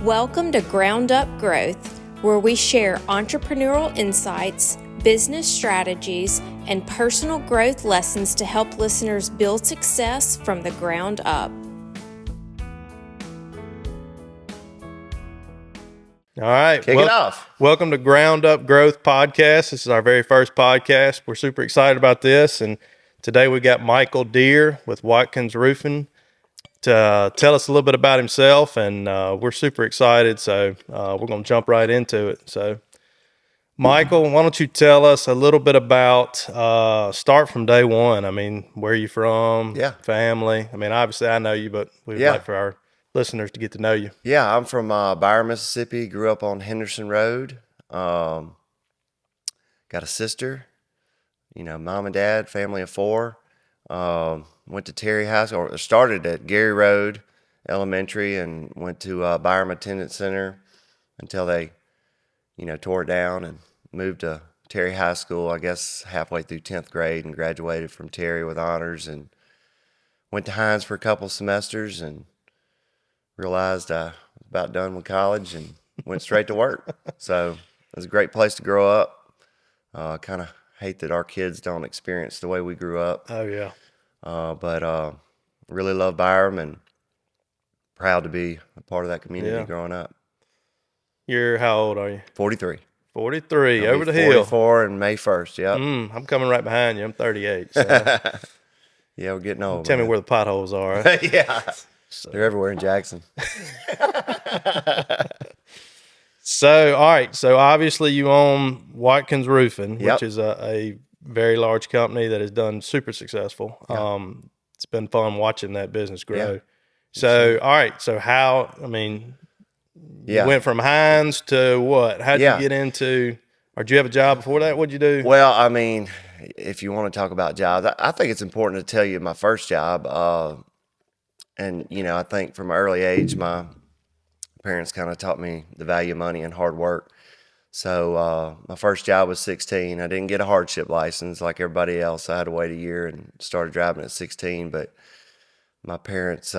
Welcome to Ground Up Growth, where we share entrepreneurial insights, business strategies, and personal growth lessons to help listeners build success from the ground up. All right. Kick it off. Welcome to Ground Up Growth Podcast. This is our very first podcast. We're super excited about this. And today we got Michael Dier with Watkins Roofing to tell us a little bit about himself. And we're super excited. So we're going to jump right into it. So, Michael, why don't you tell us a little bit about, start from day one. I mean, where are you from? Yeah. Family. I mean, obviously I know you, but we'd like for our listeners to get to know you. Yeah, I'm from Dier, Mississippi. Grew up on Henderson Road. Got a sister, mom and dad, family of four. Went to Terry High School, or started at Gary Road Elementary and went to Byram Attendance Center until they, tore it down and moved to Terry High School, I guess halfway through 10th grade, and graduated from Terry with honors, and went to Hines for a couple semesters and realized I was about done with college and went straight to work. So it was a great place to grow up. Kind of hate that our kids don't experience the way we grew up. Oh, yeah. But really love Byram and proud to be a part of that community growing up. You're, how old are you? 43. 43, I'll over be the hill. 44 in May 1st, yep. I'm coming right behind you. I'm 38. So Yeah, we're getting old. tell me where the potholes are. Right? Yeah, they're everywhere in Jackson. So, all right. So, obviously, you own Watkins Roofing, Yep. which is a very large company that has done super successful. It's been fun watching that business grow. Yeah. So, all right. So, you went from Hines to what? How'd you get into, or did you have a job before that? What'd you do? Well, if you want to talk about jobs, I think it's important to tell you my first job. And, I think from an early age, my parents kind of taught me the value of money and hard work. So my first job was 16. I didn't get a hardship license like everybody else. I had to wait a year and started driving at 16. But my parents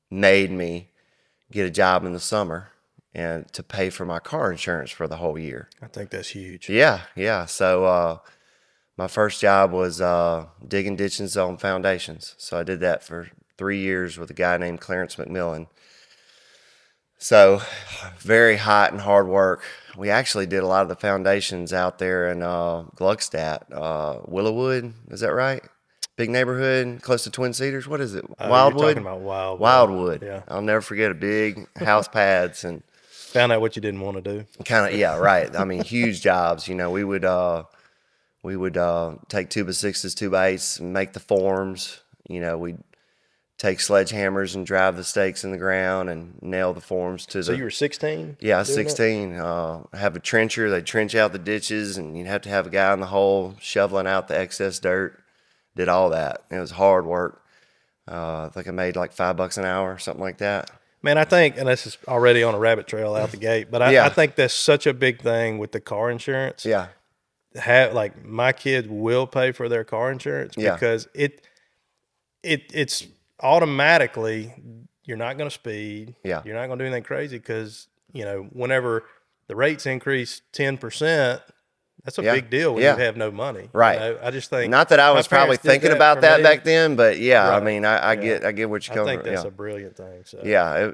made me get a job in the summer and to pay for my car insurance for the whole year. I think that's huge. Yeah. So my first job was digging ditches on foundations. So I did that for 3 years with a guy named Clarence McMillan. So very hot and hard work. We actually did a lot of the foundations out there in Gluckstadt, Willowwood. Is that right? Big neighborhood, close to Twin Cedars. What is it? Wildwood? You're talking about Wildwood. Wildwood. Yeah. I'll never forget a big house pads and found out what you didn't want to do. kind of, yeah, right. Huge jobs. We would take 2x6s, 2x8s and make the forms. We'd take sledgehammers and drive the stakes in the ground and nail the forms to the... So you were 16? Yeah, I was 16. Have a trencher. They'd trench out the ditches, and you'd have to have a guy in the hole shoveling out the excess dirt. Did all that. It was hard work. I think I made like $5 an hour, something like that. Man, I think, and this is already on a rabbit trail out the gate, but I think that's such a big thing with the car insurance. Yeah. My kids will pay for their car insurance because it's automatically, you're not going to speed. Yeah. You're not going to do anything crazy because, whenever the rates increase 10%, that's a big deal when you have no money. Right. I just think. Not that I was probably thinking about that back then, but Right. I get what you're coming from. I think that's a brilliant thing. So. Yeah.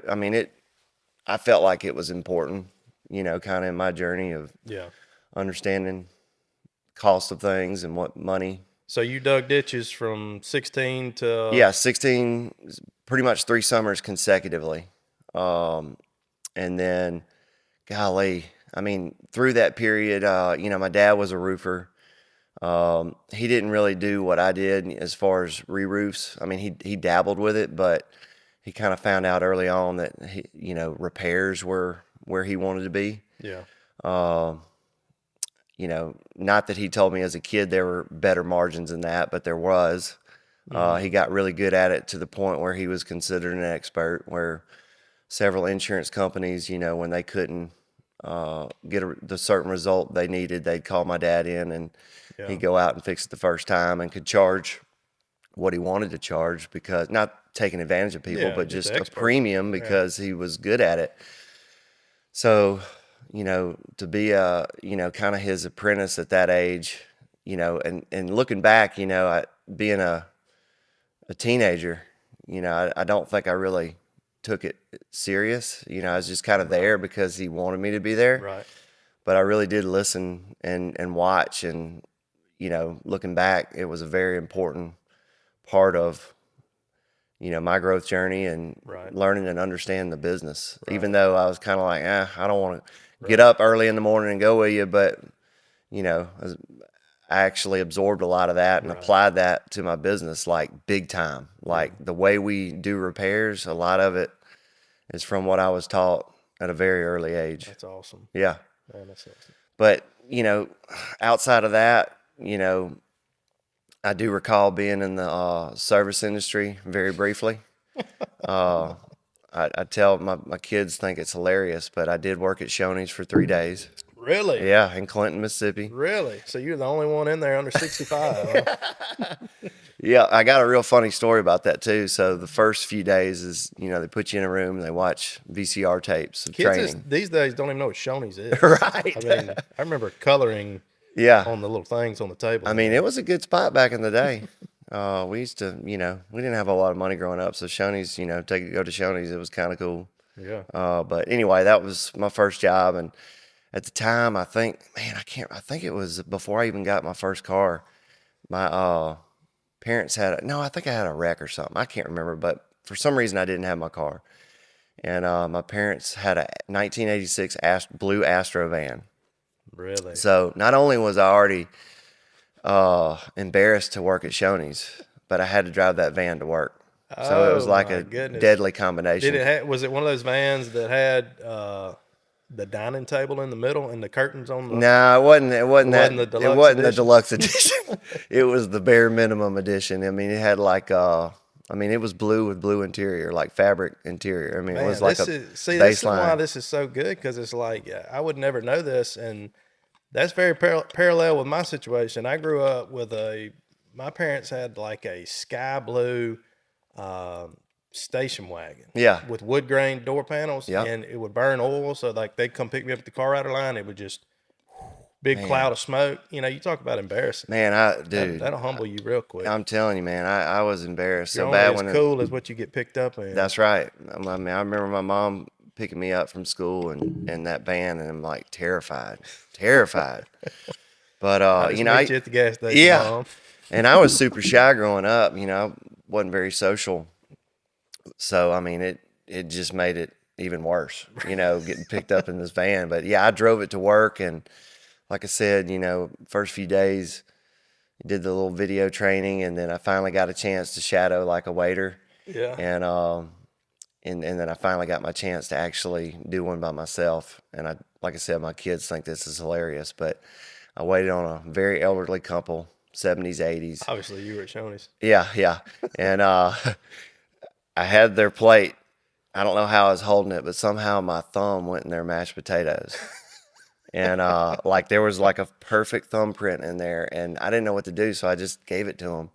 I felt like it was important, kind of in my journey of understanding cost of things and what money. So you dug ditches from 16 to... 16, pretty much 3 summers consecutively. And then, golly, through that period, my dad was a roofer. He didn't really do what I did as far as re-roofs. He dabbled with it, but he kind of found out early on that, repairs were where he wanted to be. Yeah. Not that he told me as a kid there were better margins than that, but there was. He got really good at it to the point where he was considered an expert, where several insurance companies, when they couldn't get the certain result they needed, they'd call my dad in and he'd go out and fix it the first time and could charge what he wanted to charge, because not taking advantage of people, but just a premium because he was good at it. So, to be kind of his apprentice at that age, and looking back, being a teenager, I don't think I really took it serious. I was just kind of there because he wanted me to be there. Right. But I really did listen and watch, and looking back, it was a very important part of my growth journey and Right. learning and understanding the business. Right. Even though I was kind of like, I don't want to get up early in the morning and go with you, but I actually absorbed a lot of that and applied that to my business, like big time. Like the way we do repairs, a lot of it is from what I was taught at a very early age. That's awesome. Yeah. Man, that's awesome. But, outside of that, I do recall being in the service industry very briefly. I tell my kids think it's hilarious, but I did work at Shoney's for 3 days. Really? Yeah, in Clinton, Mississippi. Really? So you're the only one in there under 65, huh? Yeah, I got a real funny story about that too. So the first few days is, they put you in a room and they watch VCR tapes of training. These days don't even know what Shoney's is. Right. I mean, I remember coloring Yeah. on the little things on the table. I mean, it was a good spot back in the day. We used to, we didn't have a lot of money growing up, so Shoney's, go to Shoney's, it was kind of cool. Yeah. But anyway, that was my first job, and at the time, I think it was before I even got my first car. My parents had I think I had a wreck or something. I can't remember, but for some reason I didn't have my car, and my parents had a 1986 blue Astro van. Really? So not only was I already embarrassed to work at Shoney's, but I had to drive that van to work. So it was like a deadly combination. Was it one of those vans that had the dining table in the middle and the curtains on the? No, it wasn't that. The It wasn't the deluxe deluxe edition. It was the bare minimum edition. I mean, it had like it was blue with blue interior, like fabric interior. I mean, it was like this is why this is so good, because it's like I would never know this, and that's very parallel with my situation. I grew up with my parents had like a sky blue station wagon. Yeah. With wood grain door panels. Yeah. And it would burn oil. So like they'd come pick me up at the car outer line. It would just big cloud of smoke. You talk about embarrassing. Man, That'll humble you real quick. I'm telling you, man, I was embarrassed You're so bad only as cool as what you get picked up in. That's right. I mean, I remember my mom picking me up from school and in that van, and I'm like terrified. But I meet you at the gas station. Yeah. Mom. And I was super shy growing up. I wasn't very social. So I mean, it just made it even worse. Getting picked up in this van. But yeah, I drove it to work, and like I said, first few days, did the little video training, and then I finally got a chance to shadow like a waiter. Yeah. And then I finally got my chance to actually do one by myself. And like I said, my kids think this is hilarious, but I waited on a very elderly couple, 70s, 80s. Obviously, you were at Shoney's. Yeah. And I had their plate. I don't know how I was holding it, but somehow my thumb went in their mashed potatoes. And there was like a perfect thumbprint in there, and I didn't know what to do, so I just gave it to them.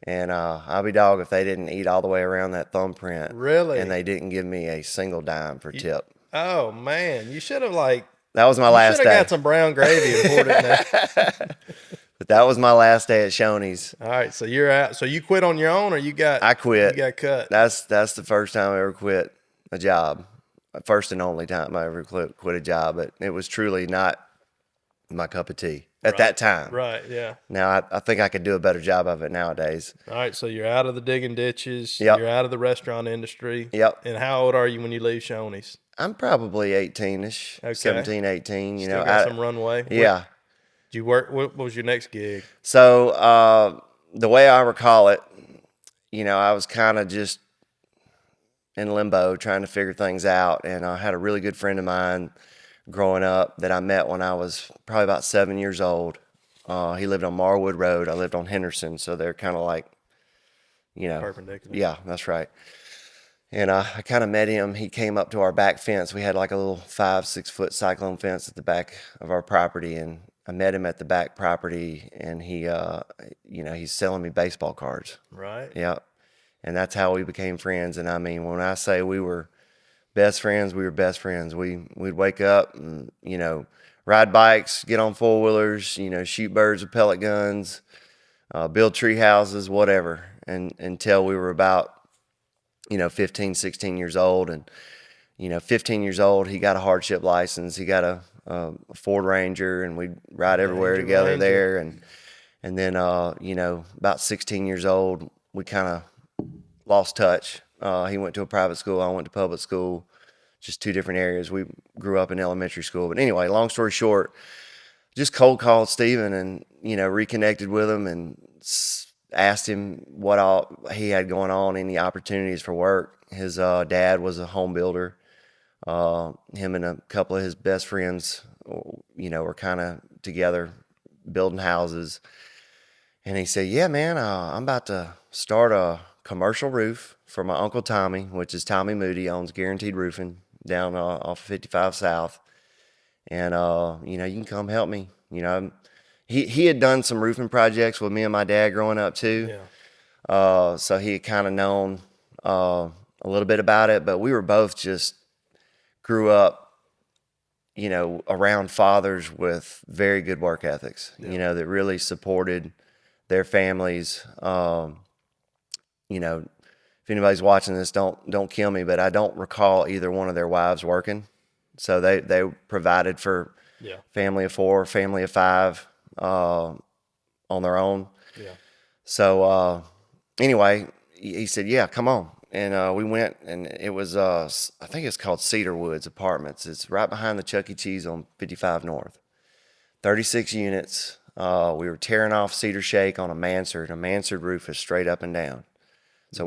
And I'll be dog if they didn't eat all the way around that thumbprint. Really? And they didn't give me a single dime for tip. Oh man, you should have That was my last day. Should have got some brown gravy and poured it in there. But that was my last day at Shoney's. All right, so you're out. So you quit on your own, or I quit. You got cut. That's the first time I ever quit a job. First and only time I ever quit a job. But it was truly not my cup of tea at that time. Right. Yeah. Now I think I could do a better job of it nowadays. All right, so you're out of the digging ditches. Yep. You're out of the restaurant industry. Yep. And how old are you when you leave Shoney's? I'm probably 18-ish, Okay. 17, 18. Still got some runway. Yeah. Did you work? What was your next gig? So the way I recall it, I was kind of just in limbo trying to figure things out. And I had a really good friend of mine growing up that I met when I was probably about 7 years old. He lived on Marwood Road. I lived on Henderson. So they're kind of like, Perpendicular. Yeah, that's right. And I kind of met him. He came up to our back fence. We had like a little 5-6 foot cyclone fence at the back of our property. And I met him at the back property, and he, he's selling me baseball cards. Right. Yeah. And that's how we became friends. And I mean, when I say we were best friends. We were best friends. We'd wake up and, ride bikes, get on four-wheelers, shoot birds with pellet guns, build tree houses, whatever, and until we were about, 15, 16 years old. And, 15 years old, he got a hardship license. He got a Ford Ranger, and we'd ride everywhere together there. And then, about 16 years old, we kind of lost touch. He went to a private school. I went to public school, just two different areas. We grew up in elementary school. But anyway, long story short, just cold called Steven and, reconnected with him and asked him what all he had going on, any opportunities for work. His dad was a home builder. Him and a couple of his best friends, were kind of together building houses. And he said, yeah, man, I'm about to start a commercial roof for my Uncle Tommy, which is Tommy Moody, owns Guaranteed Roofing down off of 55 South. And, you can come help me. He had done some roofing projects with me and my dad growing up too. Yeah. So he had kind of known a little bit about it, but we were both just grew up, around fathers with very good work ethics, that really supported their families. If anybody's watching this, don't kill me, but I don't recall either one of their wives working. So they provided for family of 4, family of 5 on their own. Yeah. So anyway, he said, yeah, come on. And we went, and it was, I think it's called Cedar Woods Apartments. It's right behind the Chuck E. Cheese on 55 North. 36 units. We were tearing off cedar shake on a mansard. A mansard roof is straight up and down. So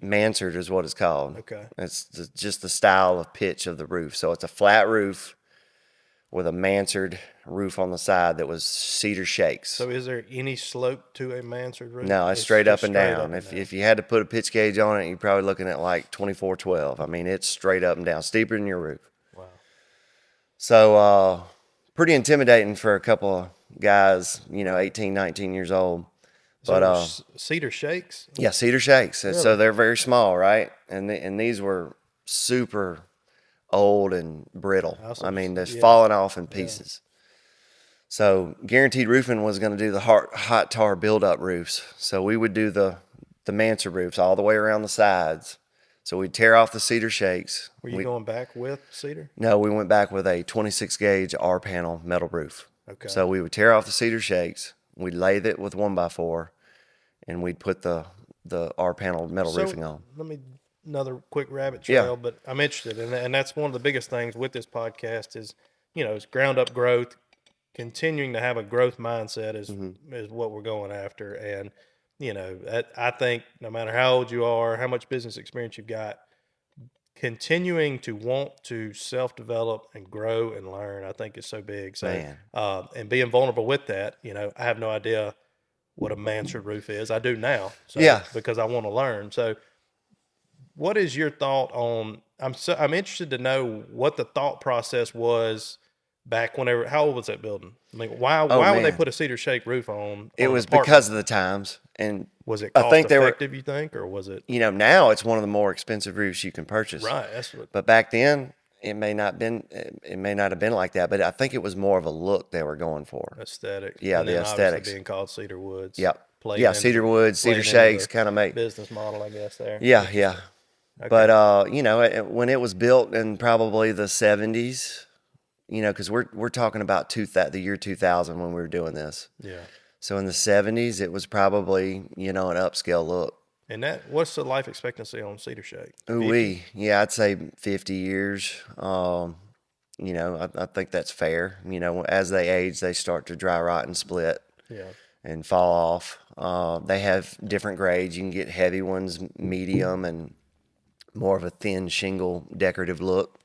mansard is what it's called. Okay. It's just the style of pitch of the roof. So it's a flat roof with a mansard roof on the side that was cedar shakes. So is there any slope to a mansard roof? No, it's straight up and down. If you had to put a pitch gauge on it, you're probably looking at like 2412. I mean, it's straight up and down, steeper than your roof. Wow. So pretty intimidating for a couple of guys, 18, 19 years old. But cedar shakes? Yeah, cedar shakes. Really? So they're very small, right? And these were super old and brittle. I mean, they're falling off in pieces. Yeah. So Guaranteed Roofing was going to do the hot tar build-up roofs. So we would do the mansard roofs all the way around the sides. So we'd tear off the cedar shakes. Were you going back with cedar? No, we went back with a 26 gauge R panel metal roof. Okay. So we would tear off the cedar shakes. We'd lathe it with 1x4, and we'd put the R panel metal roofing on. Another quick rabbit trail, Yeah. But I'm interested, and that's one of the biggest things with this podcast is, it's ground up growth. Continuing to have a growth mindset is what we're going after, and I think no matter how old you are, how much business experience you've got, continuing to want to self-develop and grow and learn, I think is so big. So, and being vulnerable with that, I have no idea what a mansard roof is. I do now, because I want to learn. So, what is your thought on? I'm interested to know what the thought process was back whenever. How old was that building? I mean, why would they put a cedar shake roof on? It was because of the times, and was it cost effective? You think, or was it? Now it's one of the more expensive roofs you can purchase. Right. That's what. But back then, it may not have been like that. But I think it was more of a look they were going for. Aesthetic. Yeah, and the aesthetics being called Cedar Woods. Yep. Yeah, Cedar Woods, Cedar Shakes, kind of make business model, I guess. There. Yeah. Okay. But when it was built in probably the 70s. Because we're talking about the year 2000 when we were doing this. Yeah. So in the 70s, it was probably, an upscale look. And what's the life expectancy on cedar shake? Yeah, I'd say 50 years. I think that's fair. As they age, they start to dry rot and split. Yeah. And fall off. They have different grades. You can get heavy ones, medium, and more of a thin shingle decorative look.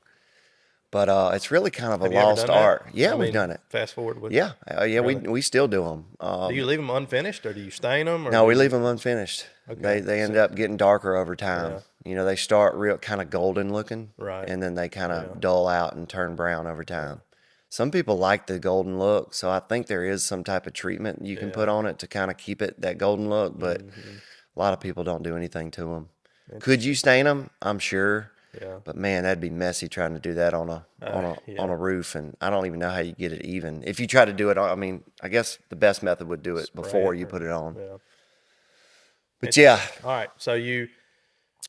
But it's really kind of a lost art. Yeah, we've done it. Fast forward with really? we still do them. Do you leave them unfinished, or do you stain them? Or no, we leave them unfinished. Okay. They end up getting darker over time. Yeah. They start real kind of golden looking, right, and then they kind of dull out and turn brown over time. Some people like the golden look, so I think there is some type of treatment you can put on it to kind of keep it that golden look. But a lot of people don't do anything to them. Could you stain them? I'm sure. Yeah. But man, that'd be messy trying to do that on a Yeah. on a roof, and I don't even know how you get it even. If you try to do it, I mean, I guess the best method would do it Spray before it you or- put it on. Yeah. But yeah, All right. So you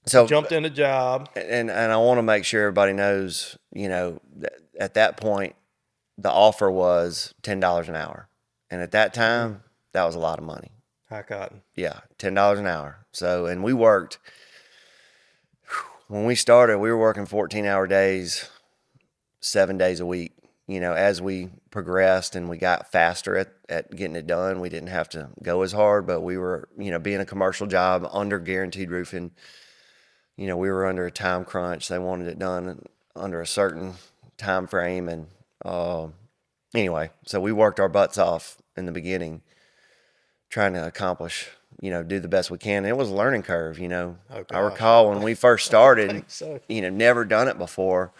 so jumped in a job. and I want to make sure everybody knows, at that point, the offer was $10 an hour, and at that time, that was a lot of money. High cotton. Yeah, $10 an hour. So, and we worked. When we started, we were working 14-hour days, 7 days a week. As we progressed and we got faster at getting it done, we didn't have to go as hard, but we were, being a commercial job under guaranteed roofing, we were under a time crunch. They wanted it done under a certain time frame. And anyway, so we worked our butts off in the beginning trying to accomplish, do the best we can. And it was a learning curve, Oh, I gosh. recall when we first started, think so. Never done it before.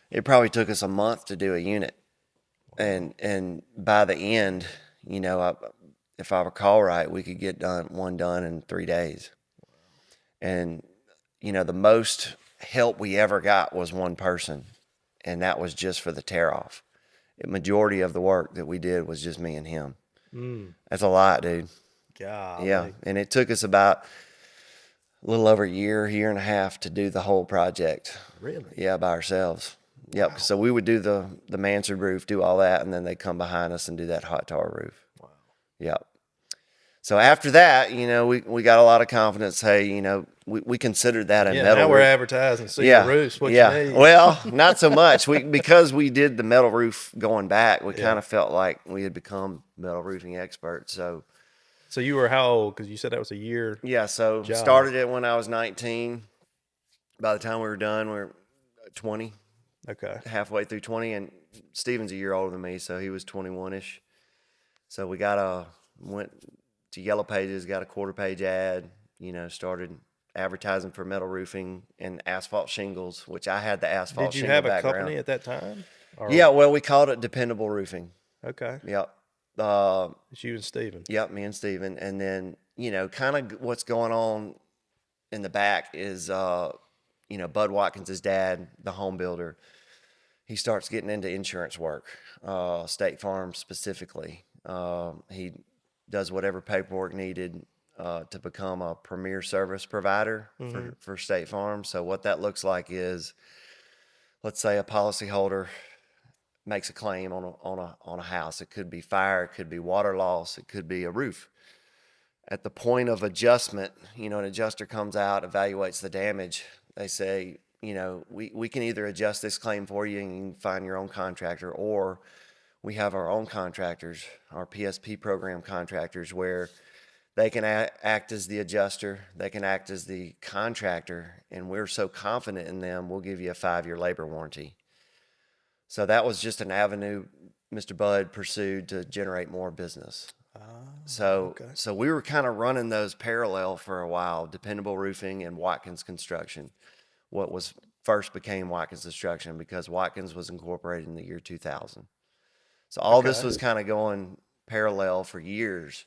It probably took us a month to do a unit. And by the end, if I recall right, we could get one done in 3 days. And, the most help we ever got was one person, and that was just for the tear off. The majority of the work that we did was just me and him. That's a lot, dude. God. Yeah. And it took us about a little over a year and a half to do the whole project. Really? Yeah, by ourselves. Yep. Wow. So we would do the mansard roof, do all that, and then they'd come behind us and do that hot tar roof. Wow. Yep. So after that, we got a lot of confidence. Hey, we considered that a Yeah. metal Now we're roof. advertising cedar Yeah. roofs. What Yeah. you need? Well, not so much. Because we did the metal roof going back, we Yeah. kind of felt like we had become metal roofing experts. So So you were how old? Because you said that was a year. yeah, so job. started it when I was 19. By the time we were done, we were 20. Okay. Halfway through 20, and Steven's a year older than me, so he was 21-ish. So we went to Yellow Pages, got a quarter-page ad, started advertising for metal roofing and asphalt shingles, which I had the asphalt Did you shingle have a background. company at that time? Or- Yeah, well, we called it Dependable Roofing. Okay. Yep. It's you and Steven. Yep, me and Steven. And then, kind of what's going on in the back is, Bud Watkins' dad, the home builder, he starts getting into insurance work, State Farm specifically. He does whatever paperwork needed to become a premier service provider for State Farm. So what that looks like is, let's say a policyholder makes a claim on a house. It could be fire, it could be water loss, it could be a roof. At the point of adjustment, an adjuster comes out, evaluates the damage. They say, we can either adjust this claim for you and you can find your own contractor, or we have our own contractors, our PSP program contractors, where they can act as the adjuster, they can act as the contractor, and we're so confident in them, we'll give you a 5-year labor warranty. So that was just an avenue Mr. Bud pursued to generate more business. So we were kind of running those parallel for a while, Dependable Roofing and Watkins Construction, what was first became Watkins Construction, because Watkins was incorporated in the year 2000. So all this was kind of going parallel for years.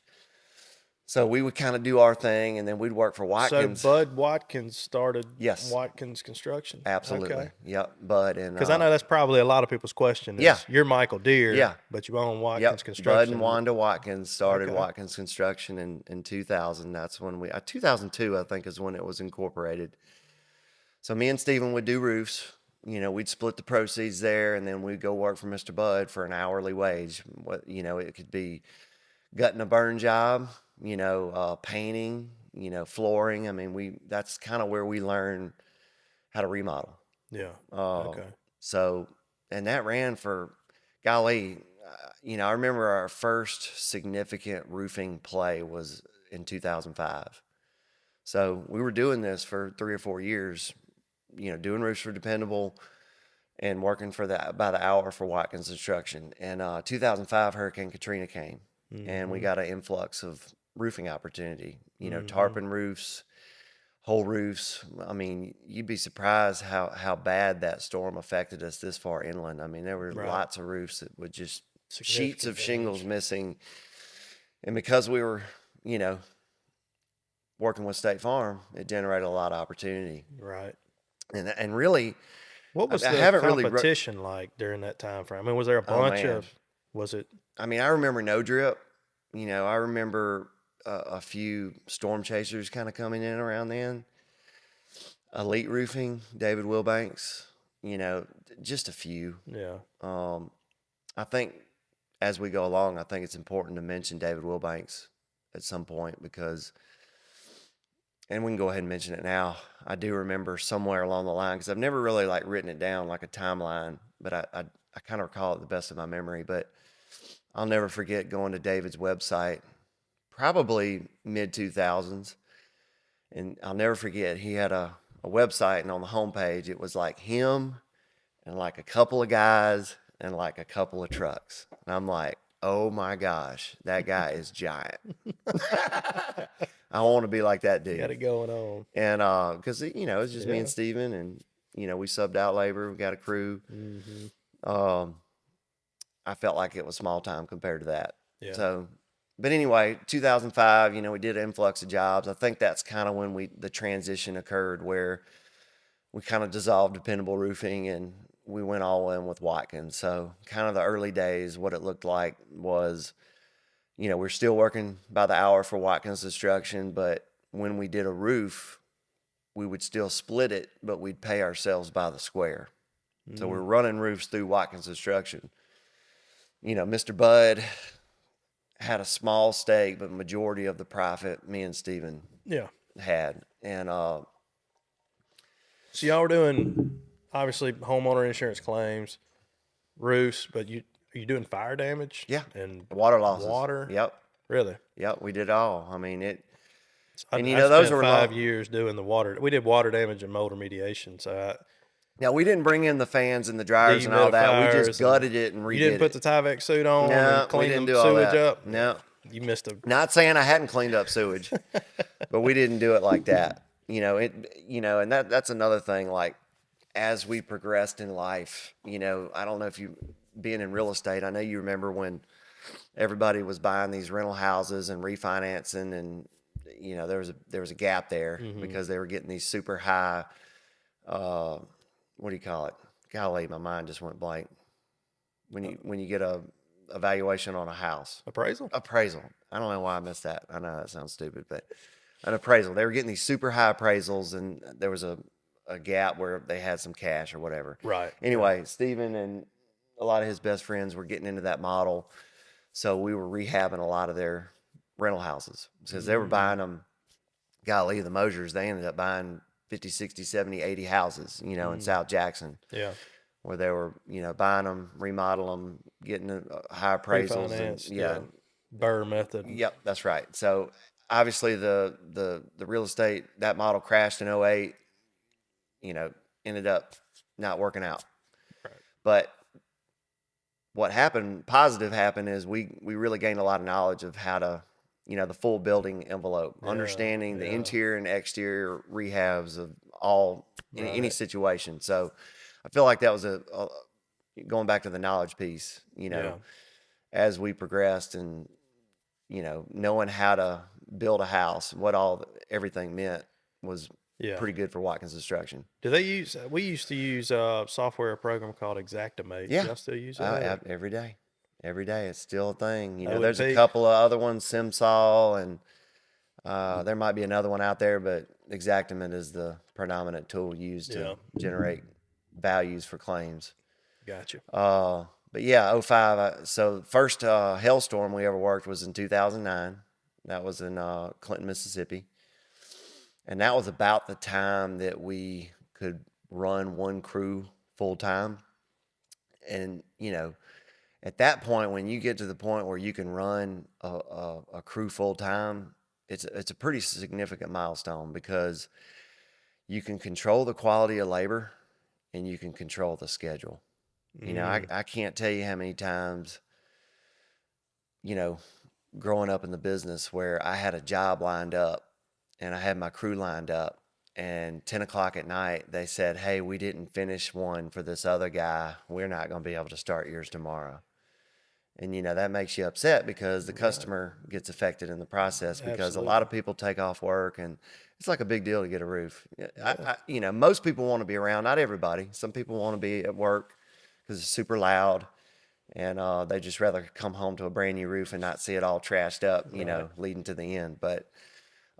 So we would kind of do our thing, and then we'd work for Watkins. So Bud Watkins started Yes. Watkins Construction? Absolutely. Okay. Yep. Bud and Because I know that's probably a lot of people's question is, Yeah. you're Michael Dier, Yeah. but you own Watkins Yep. Construction. Bud and Wanda Watkins started Okay. Watkins Construction in 2000. That's when 2002, I think, is when it was incorporated. So me and Steven would do roofs. We'd split the proceeds there, and then we'd go work for Mr. Bud for an hourly wage. It could be gutting a burn job, painting, flooring. I mean, that's kind of where we learn how to remodel. Yeah. Uh, Okay. So, and that ran for, golly, I remember our first significant roofing play was in 2005. So we were doing this for 3 or 4 years, doing roofs for Dependable and working for by the hour for Watkins Construction. And 2005 Hurricane Katrina came, and we got an influx of roofing opportunity, tarpon roofs, whole roofs. I mean, you'd be surprised how bad that storm affected us this far inland. I mean, there were lots of roofs that would just sheets of shingles missing. And because we were, working with State Farm, it generated a lot of opportunity. Right. And really, What was I the haven't really. competition like during that time frame? I mean, was there a Oh bunch man, of? Was it? I mean, I remember no drip. I remember a few storm chasers kind of coming in around then. Elite Roofing, David Wilbanks. Just a few. Yeah. Um, I think as we go along, I think it's important to mention David Wilbanks at some point because, and we can go ahead and mention it now. I do remember somewhere along the line because I've never really like written it down like a timeline, but I kind of recall it the best of my memory. But I'll never forget going to David's website, probably mid 2000s, and I'll never forget he had a website, and on the homepage it was like him and like a couple of guys and like a couple of trucks. And I'm like, oh my gosh, that guy is giant. I want to be like that dude. Got it going on. And because it's just me and Steven, and we subbed out labor, we got a crew. I felt like it was small time compared to that. Yeah. So, but anyway, 2005, we did an influx of jobs. I think that's kind of when the transition occurred where we kind of dissolved Dependable Roofing and we went all in with Watkins. So kind of the early days, what it looked like was, we're still working by the hour for Watkins Construction, but when we did a roof, we would still split it, but we'd pay ourselves by the square. So we're running roofs through Watkins Construction. Mr. Bud had a small stake, but majority of the profit me and Steven had. And so y'all were doing obviously homeowner insurance claims, roofs, but are you doing fire damage? Yeah. And water losses. Water? Yep. Really? Yep. We did it all. I mean, I those spent were 5 years doing the water. We did water damage and mold remediation. So now we didn't bring in the fans and the dryers and all that. We just gutted it and redid it. You didn't put the Tyvek suit on No, and clean we didn't the do all sewage that. up? No. You missed a... Not saying I hadn't cleaned up sewage, but we didn't do it like that. And that's another thing. Like, as we progressed in life, I don't know if you, being in real estate, I know you remember when everybody was buying these rental houses and refinancing, and there was a gap there because they were getting these super high, what do you call it? Golly, my mind just went blank. When you get a evaluation on a house. Appraisal. I don't know why I missed that. I know that sounds stupid, but an appraisal. They were getting these super high appraisals, and there was a gap where they had some cash or whatever. Right. Anyway, Steven and a lot of his best friends were getting into that model. So we were rehabbing a lot of their rental houses because they were buying them. Golly, the Mosers, they ended up buying 50, 60, 70, 80 houses, in South Jackson. Yeah. Where they were, buying them, remodel them, getting high appraisals. And, Burr method. Yep, that's right. So obviously the real estate, that model crashed in 08, ended up not working out. Right. But what positive happened is we really gained a lot of knowledge of how to, the full building envelope, understanding the interior and exterior rehabs of all, in any situation. So I feel like that was going back to the knowledge piece, as we progressed and, knowing how to build a house, everything meant was pretty good for Watkins Construction. We used to use a software program called Exactimate. Yeah. Y'all still use that? Every day. Every day. It's still a thing. OMP. There's a couple of other ones, SimSol, and there might be another one out there, but Exactimate is the predominant tool used to generate values for claims. Gotcha. But yeah, 05. So first hailstorm we ever worked was in 2009. That was in Clinton, Mississippi. And that was about the time that we could run one crew full time. And, at that point, when you get to the point where you can run a crew full time, it's a pretty significant milestone because you can control the quality of labor and you can control the schedule. I can't tell you how many times, growing up in the business where I had a job lined up and I had my crew lined up, and 10 o'clock at night, they said, hey, we didn't finish one for this other guy. We're not going to be able to start yours tomorrow. And, that makes you upset because the customer gets affected in the process because a lot of people take off work and it's like a big deal to get a roof. Most people want to be around, not everybody. Some people want to be at work because it's super loud and they just rather come home to a brand new roof and not see it all trashed up, leading to the end. But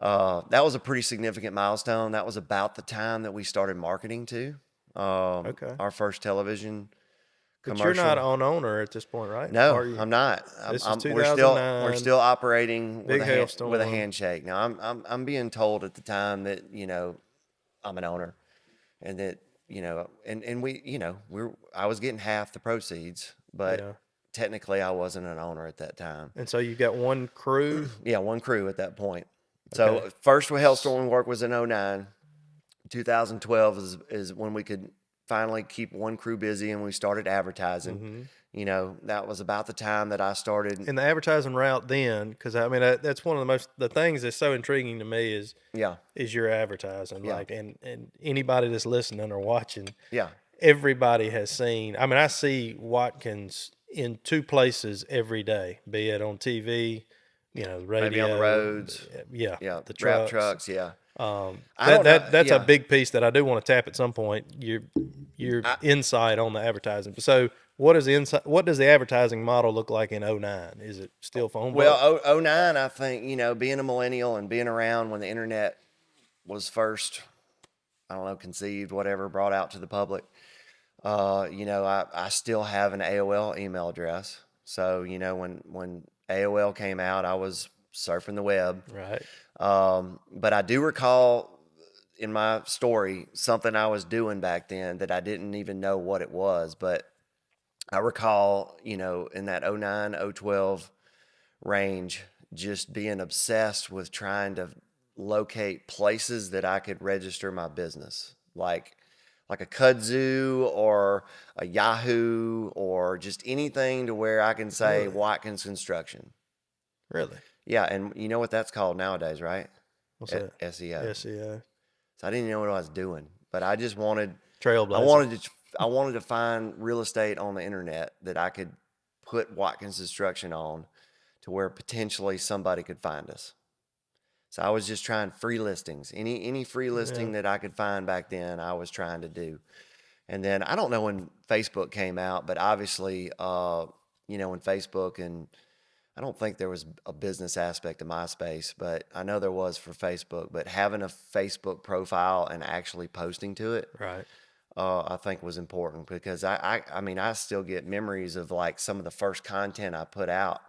that was a pretty significant milestone. That was about the time that we started marketing too. Our first television But commercial. you're not an owner at this point, right? No, I'm not. This is we're 2009. still operating Big with hailstorm. with a handshake. Now I'm being told at the time that I'm an owner, and that and we I was getting half the proceeds, but technically I wasn't an owner at that time. And so you got one crew. Yeah, one crew at that point. So first hailstorm work was in 2009. 2012 is when we could finally keep one crew busy and we started advertising. That was about the time that I started. In the advertising route then, because I mean, that's one of the things that's so intriguing to me is your advertising. Like, and anybody that's listening or watching, everybody has seen. I mean, I see Watkins in two places every day, be it on TV, radio, maybe on the roads, the trucks. trucks, That's a big piece that I do want to tap at some point. Your insight on the advertising. So what does the advertising model look like in 2009? Is it still phone book? Well, 2009, I think, being a millennial and being around when the internet was first, I don't know, conceived, whatever, brought out to the public. I still have an AOL email address. So, when AOL came out, I was surfing the web. Right. But I do recall in my story something I was doing back then that I didn't even know what it was. But I recall, in that 2009, 2012 range, just being obsessed with trying to locate places that I could register my business, like a kudzu or a Yahoo or just anything to where I can say Watkins Construction. Really? Yeah, and you know what that's called nowadays, right? What's that? SEO. SEO. So I didn't know what I was doing, but I just wanted Trailblazer. I wanted to find real estate on the internet that I could put Watkins Construction on to where potentially somebody could find us. So I was just trying free listings. Any free listing that I could find back then, I was trying to do. And then I don't know when Facebook came out, but obviously, when Facebook, and I don't think there was a business aspect of MySpace, but I know there was for Facebook. But having a Facebook profile and actually posting to it, right, I think was important because I mean, I still get memories of like some of the first content I put out,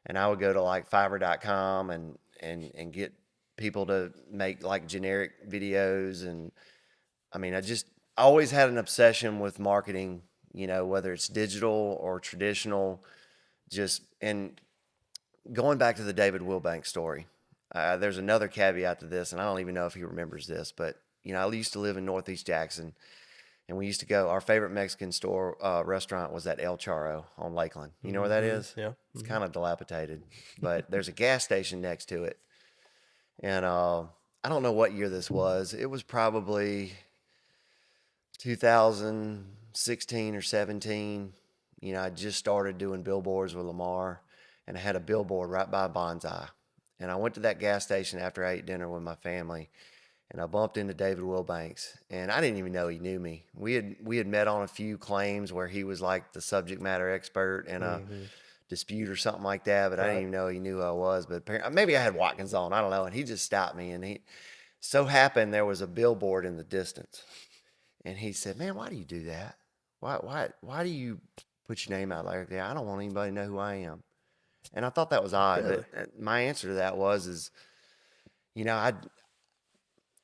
and I would go to like Fiverr.com and get people to make like generic videos. And I mean, I just always had an obsession with marketing, whether it's digital or traditional, and going back to the David Wilbank story, there's another caveat to this, and I don't even know if he remembers this, but I used to live in Northeast Jackson, and we used to go, our favorite Mexican restaurant was at El Charro on Lakeland. You know where that is? Yeah. It's kind of dilapidated, but there's a gas station next to it. And I don't know what year this was. It was probably 2016 or 17. I just started doing billboards with Lamar, and I had a billboard right by Bonsai. And I went to that gas station after I ate dinner with my family, and I bumped into David Wilbanks, and I didn't even know he knew me. We had met on a few claims where he was like the subject matter expert in a dispute or something like that, but I didn't even know he knew who I was. But apparently, maybe I had Watkins on, I don't know. And he just stopped me, and he so happened there was a billboard in the distance, and he said, "Man, why do you do that? Why do you put your name out like that? I don't want anybody to know who I am." And I thought that was odd. Really? But my answer to that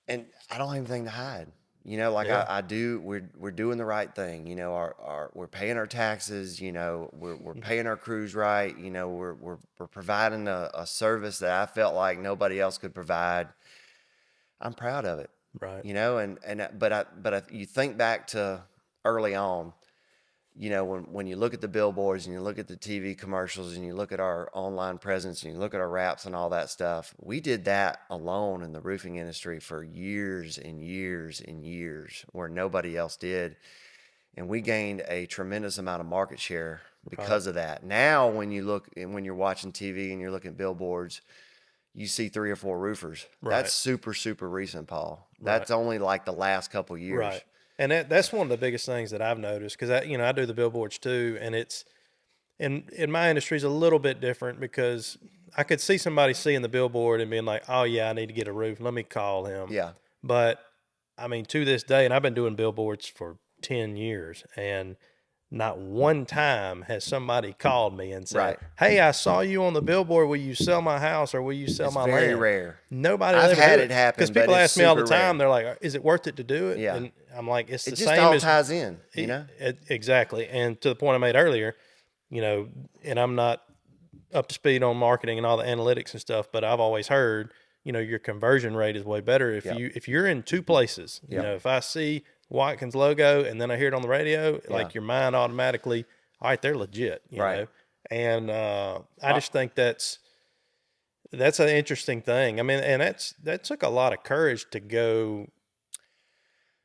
and I don't have anything to hide. I do. We're doing the right thing. We're paying our taxes. We're paying our crews right. We're providing a service that I felt like nobody else could provide. I'm proud of it. Right. But you think back to early on. When you look at the billboards and you look at the TV commercials and you look at our online presence and you look at our wraps and all that stuff, we did that alone in the roofing industry for years and years and years where nobody else did. And we gained a tremendous amount of market share because of that. Now, when you look and when you're watching TV and you're looking at billboards, you see 3 or 4 roofers. Right. That's super, super recent, Paul. Right. That's only like the last couple years. Right. And that's one of the biggest things that I've noticed, because I do the billboards too, and it's in my industry is a little bit different, because I could see somebody seeing the billboard and being like, oh yeah, I need to get a roof. Let me call him. Yeah. But I mean, to this day, and I've been doing billboards for 10 years, and not one time has somebody called me and said, Right. hey, I saw you on the billboard. Will you sell my house, or will you sell It's my very land? rare. Nobody I've ever had do it happen, because but people it's ask me all the super time. rare. They're like, is it worth it to do it? Yeah. And I'm like, it's It the just same all as ties in, you know? Exactly. And to the point I made earlier, and I'm not up to speed on marketing and all the analytics and stuff, but I've always heard, your conversion rate is way better if Yep. if you're in 2 places. Yep. If I see Watkins logo and then I hear it on the radio, like your mind automatically, all right, they're legit, Right. know. And I just think that's an interesting thing. I mean, and that took a lot of courage to go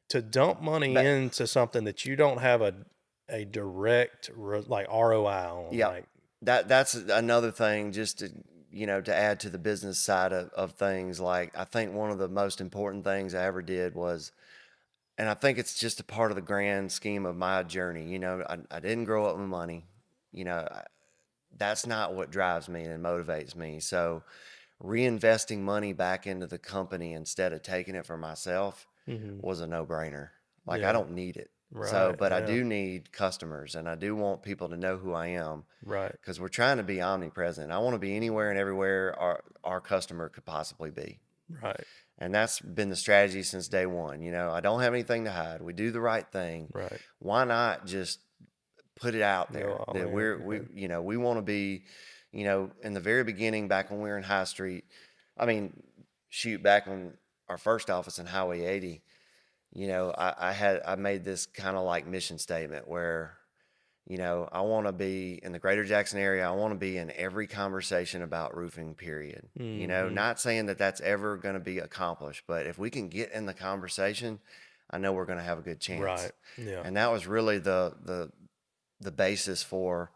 to dump money But- into something that you don't have a direct like ROI on. Yeah. Like, That's another thing, just to to add to the business side of things. Like, I think one of the most important things I ever did was, and I think it's just a part of the grand scheme of my journey. I didn't grow up with money. That's not what drives me and motivates me. So reinvesting money back into the company instead of taking it for myself was a no-brainer. Like, I don't need it. So, Right, but I yeah. do need customers, and I do want people to know who I am. Right. Because we're trying to be omnipresent. I want to be anywhere and everywhere our customer could possibly be. Right. And that's been the strategy since day one. I don't have anything to hide. We do the right thing. Right. Why not just put it out there all that in, we want to be, in the very beginning, back when we were in High Street. I mean, shoot, back when our first office in Highway 80, I made this kind of like mission statement where, I want to be in the greater Jackson area. I want to be in every conversation about roofing, period. Not saying that that's ever going to be accomplished, but if we can get in the conversation, I know we're going to have a good chance. Right. Yeah. And that was really the basis for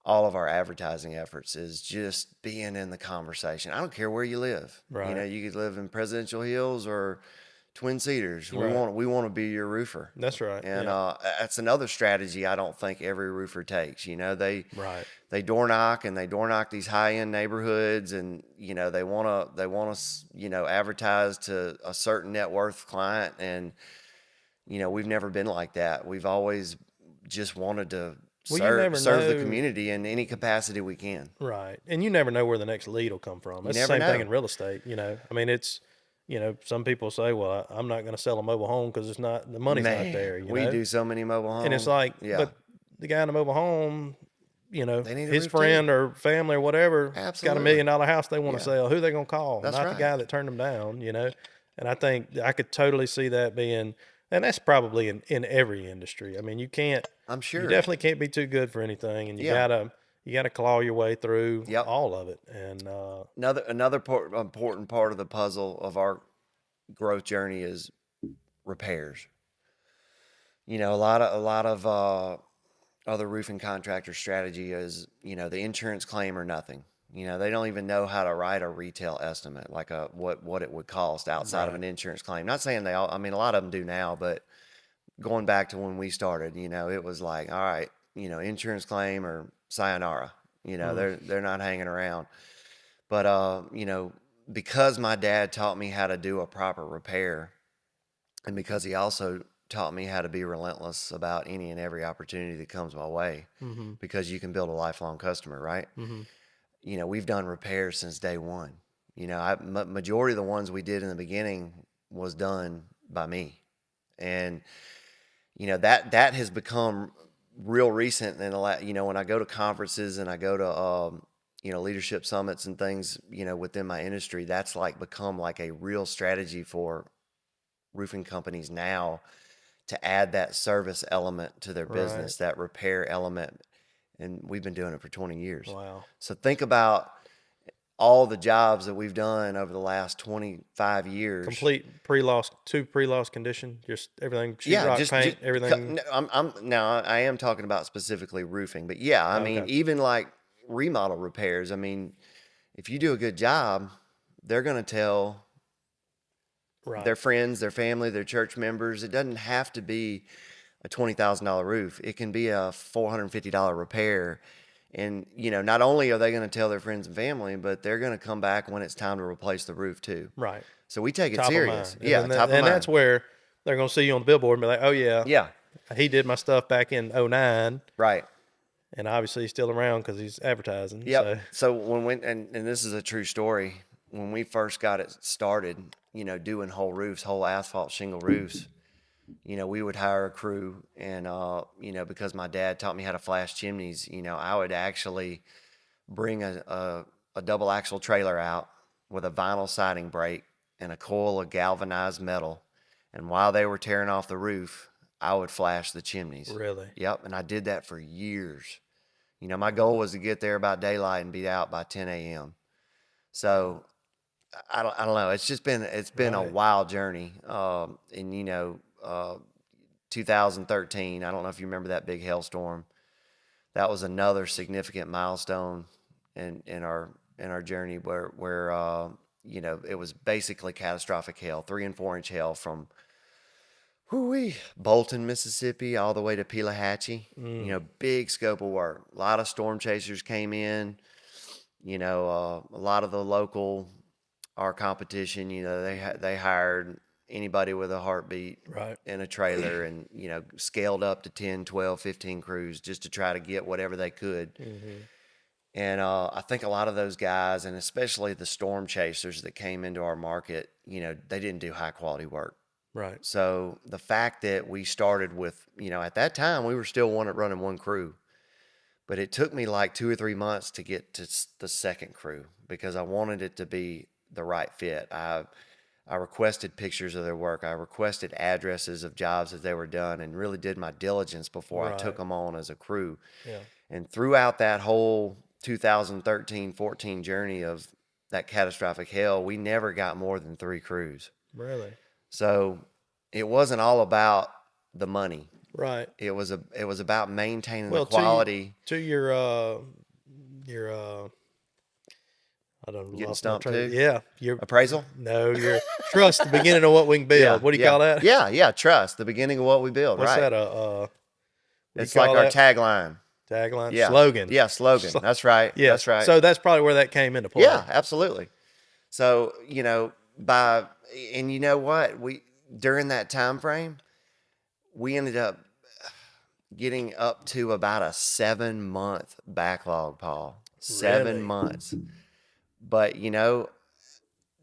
all of our advertising efforts, is just being in the conversation. I don't care where you live. Right. You could live in Presidential Hills or Twin Cedars. Right. We want to be your roofer. That's right. And yeah. That's another strategy I don't think every roofer takes. Right. They door knock, and they door knock these high end neighborhoods, and they want to advertise to a certain net worth client, and we've never been like that. We've always just wanted to serve the community in any capacity we can. Right. And you never know where the next lead will come from. That's the never same thing know. in real estate. I mean, it's, some people say, well, I'm not going to sell a mobile home because the money's not there. We do so many mobile homes. And it's like, yeah. but the guy in the mobile home, They need a his roof friend too. or family or whatever, got Absolutely. $1 million house they want to Yeah. sell. Who they going to call? That's Not right. the guy that turned them down, And I think I could totally see that being, and that's probably in every industry. I mean, you can't, I'm sure. you definitely can't be too good for anything, and you Yeah. gotta claw your way through Yep. all of it. And Another important part of the puzzle of our growth journey is repairs. A lot of other roofing contractor strategy is, the insurance claim or nothing. They don't even know how to write a retail estimate, like what it would cost outside of Right. an insurance claim. Not saying they all, I mean, a lot of them do now, but going back to when we started, it was like, all right, insurance claim or sayonara. They're not hanging around. But because my dad taught me how to do a proper repair, and because he also taught me how to be relentless about any and every opportunity that comes my way, because you can build a lifelong customer, right? We've done repairs since day one. Majority of the ones we did in the beginning was done by me. And, that has become real recent. And, when I go to conferences and I go to, leadership summits and things, within my industry, that's become a real strategy for roofing companies now to add that service element to their business, that repair element. And we've been doing it for 20 years. wow. So think about all the jobs that we've done over the last 25 years. Complete pre-loss, to pre-loss condition, just everything, sheetrock, just paint, everything. I am talking about specifically roofing, but yeah, I mean, Okay. even like remodel repairs. I mean, if you do a good job, they're going to tell Right. their friends, their family, their church members. It doesn't have to be a $20,000 roof. It can be a $450 repair. And, you know, not only are they going to tell their friends and family, but they're going to come back when it's time to replace the roof too. Right. So we take it Top of serious. mind. Yeah, And, top of mind. that's where they're going to see you on the billboard and be like, oh, yeah, Yeah, he did my stuff back in 09. right. And obviously he's still around because he's advertising. Yep. So when we, and this is a true story, when we first got it started, you know, doing whole roofs, whole asphalt shingle roofs, you know, we would hire a crew, and you know, because my dad taught me how to flash chimneys, you know, I would actually bring a double axle trailer out with a vinyl siding brake and a coil of galvanized metal, and while they were tearing off the roof, I would flash the chimneys. Really? Yep. And I did that for years. You know, my goal was to get there about daylight and be out by 10 a.m. So I don't know. It's been a Right. wild journey. And you know, 2013, I don't know if you remember that big hailstorm. That was another significant milestone in our journey where you know, it was basically catastrophic hail, 3 and 4 inch hail from Bolton, Mississippi, all the way to Pelahatchie. You know, big scope of work. A lot of storm chasers came in. You know, a lot of the local, our competition, you know, they hired anybody with a heartbeat Right. in a trailer, and, you know, scaled up to 10, 12, 15 crews just to try to get whatever they could. And I think a lot of those guys, and especially the storm chasers that came into our market, you know, they didn't do high quality work. Right. So the fact that we started with, you know, at that time we were still running one crew, but it took me like 2 or 3 months to get to the second crew because I wanted it to be the right fit. I requested pictures of their work. I requested addresses of jobs that they were done, and really did my diligence before I took Right. them on as a crew. Yeah. And throughout that whole 2013-14 journey of that catastrophic hail, we never got more than 3 crews. Really? So it wasn't all about the money. Right. It was about maintaining Well, the quality. to your I don't know. Getting stumped too? Yeah. Your Appraisal? No, your trust, the beginning of what we can build. What do you call that? Yeah, trust, the beginning of what we build, What's right? that? What do It's you call like our that? tagline. Tagline? Yeah. Slogan. Yeah, slogan. That's right. Yeah. That's right. So that's probably where that came into play. Yeah, absolutely. So, you know, and you know what? During that time frame, we ended up getting up to about a 7-month backlog, Paul. 7 Really? months. But, you know,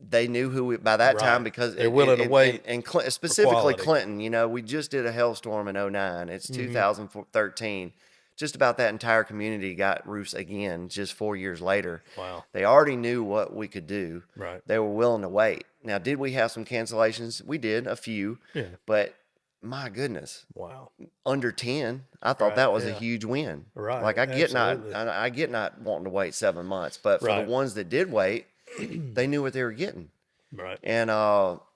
they knew who we, by that time, Right. because They're willing to wait and specifically quality. Clinton, you know, we just did a hailstorm in 09. It's 2013. Just about that entire community got roofs again just 4 years later. Wow. They already knew what we could do. Right. They were willing to wait. Now, did we have some cancellations? We did, a few. Yeah. But my goodness, Wow. under 10, I thought Right, that was a yeah. huge win. Right, Like I get absolutely. not wanting to wait 7 months, but for Right. the ones that did wait, they knew what they were getting. Right. And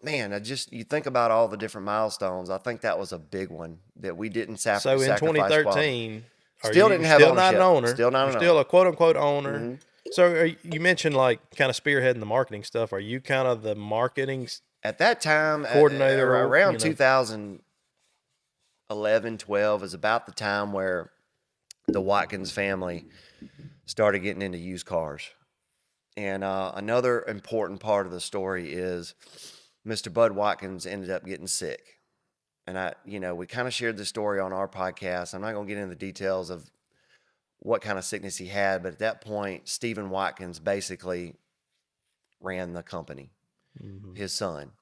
man, you think about all the different milestones. I think that was a big one that we didn't So in sacrifice quality. 2013, Still didn't have still not an ownership. owner. Still not You're an still owner. a quote unquote owner. So you mentioned like kind of spearheading the marketing stuff. Are you kind of the marketing At that time, coordinator, around you know? 2011, 12 is about the time where the Watkins family started getting into used cars. And another important part of the story is Mr. Bud Watkins ended up getting sick. And we kind of shared the story on our podcast. I'm not going to get into the details of what kind of sickness he had, but at that point, Stephen Watkins basically ran the company, his son.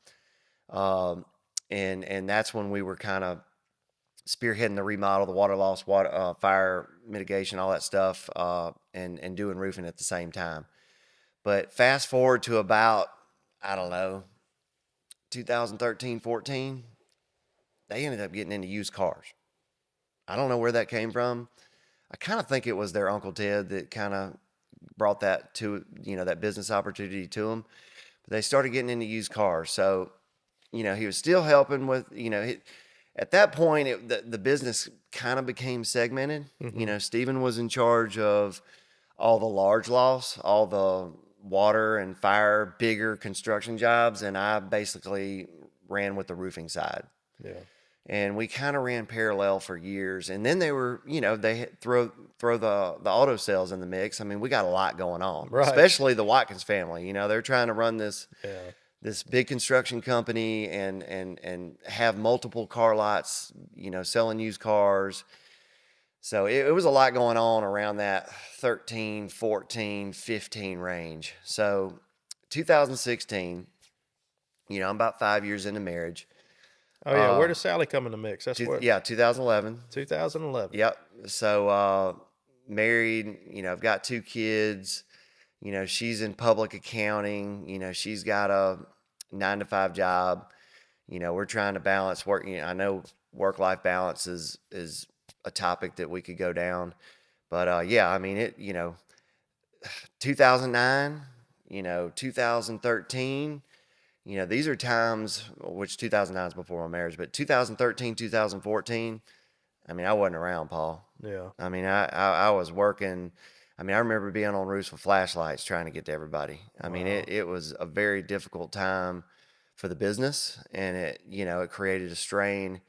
And that's when we were kind of spearheading the remodel, the water loss, fire mitigation, all that stuff, and doing roofing at the same time. But fast forward to about, 2013, 14, they ended up getting into used cars. I don't know where that came from. I kind of think it was their Uncle Ted that kind of brought that to, that business opportunity to him. But they started getting into used cars. So, he was still helping with, at that point, the business kind of became segmented. Stephen was in charge of all the large loss, all the water and fire, bigger construction jobs, and I basically ran with the roofing side. Yeah. And we kind of ran parallel for years. And then they were, they throw the auto sales in the mix. I mean, we got a lot going on, Right. especially the Watkins family. They're trying to run this big construction company and have multiple car lots, selling used cars. So it was a lot going on around that 13, 14, 15 range. So 2016, I'm about 5 years into marriage. Oh yeah, where does Sally come in the mix? That's what. Yeah, 2011. 2011. Yep. So married. I've got 2 kids. She's in public accounting. She's got a 9-to-5 job. We're trying to balance work. I know work-life balance is a topic that we could go down, but yeah, I mean it. 2009. 2013. These are times, which 2009 is before my marriage, but 2013, 2014, I mean, I wasn't around, Paul. Yeah. I mean, I was working. I mean, I remember being on roofs with flashlights trying to get to everybody. I mean, it was a very difficult time for the business, and it created a strain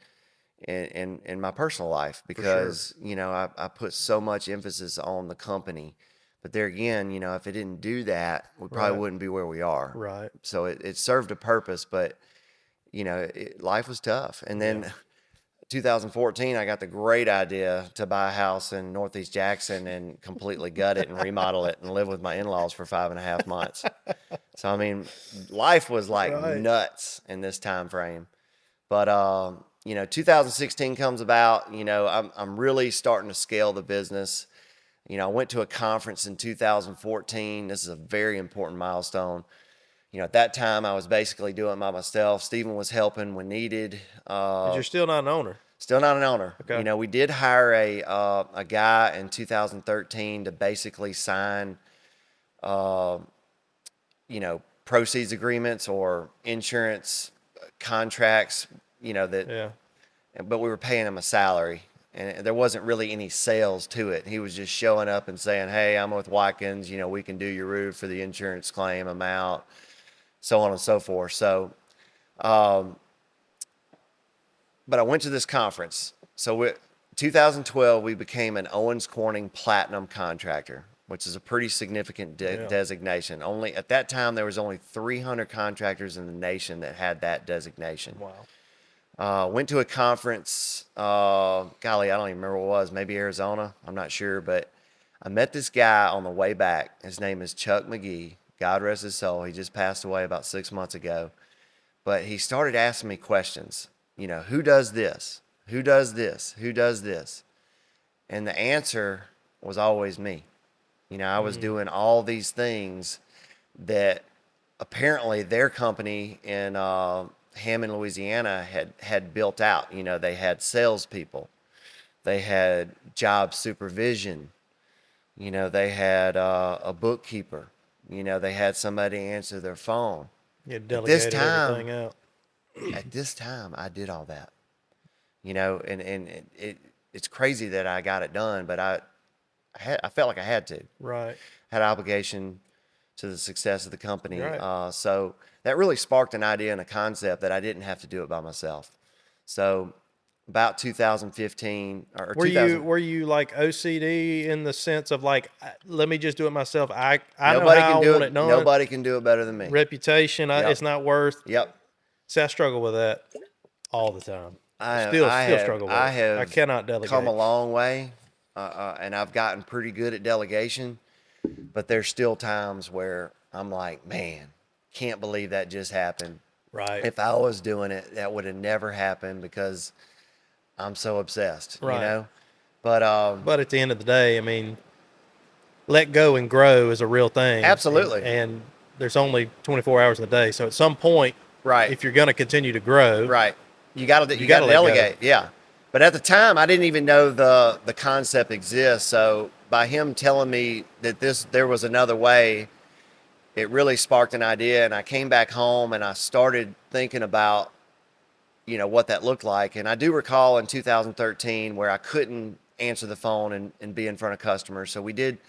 in my personal life because, I put so much emphasis on the company. But there again, if it didn't do that, we probably wouldn't be where we are. Right. So it served a purpose, but, life was tough. And then 2014, I got the great idea to buy a house in Northeast Jackson and completely gut it and remodel it and live with my in-laws for 5.5 months. So, I mean, life was like nuts in this time frame. But, 2016 comes about, I'm really starting to scale the business. I went to a conference in 2014. This is a very important milestone. At that time, I was basically doing it by myself. Stephen was helping when needed. But you're still not an owner. Still not an owner. Okay. We did hire a guy in 2013 to basically sign, proceeds agreements or insurance contracts, that. Yeah. But we were paying him a salary. And there wasn't really any sales to it. He was just showing up and saying, hey, I'm with Watkins. We can do your roof for the insurance claim amount, so on and so forth. So, but I went to this conference. So 2012, we became an Owens Corning Platinum contractor, which is a pretty significant designation. At that time, there was only 300 contractors in the nation that had that designation. Wow. Went to a conference, golly, I don't even remember what it was, maybe Arizona, I'm not sure, but I met this guy on the way back. His name is Chuck McGee. God rest his soul. He just passed away about 6 months ago. But he started asking me questions. Who does this? Who does this? Who does this? And the answer was always me. I was doing all these things that apparently their company in Hammond, Louisiana had built out. They had salespeople, they had job supervision, they had a bookkeeper, they had somebody answer their phone. You delegated everything out. At this time, I did all that, and it's crazy that I got it done, but I felt like I had to. Right. Had obligation to the success of the company. Right. So that really sparked an idea and a concept that I didn't have to do it by myself. So about 2015 or were you like OCD in the sense of like, let me just do it myself? I know nobody how can I do want it. it done. Nobody can do it better than me. Reputation, Yep. it's not worth. Yep. See, I struggle with that all the time. I Still have, struggle with I it. have I cannot delegate. come a long way, and I've gotten pretty good at delegation. But there's still times where I'm like, man, can't believe that just happened. Right. If I was doing it, that would have never happened because I'm so obsessed, Right. But at the end of the day, I mean, let go and grow is a real thing. Absolutely. And there's only 24 hours in the day. So at some point, right, if you're going to continue to grow, right, you got to let delegate. Yeah. But at the time, I didn't even know the concept exists. So by him telling me that there was another way, it really sparked an idea. And I came back home and I started thinking about, what that looked like. And I do recall in 2013 where I couldn't answer the phone and be in front of customers. So we did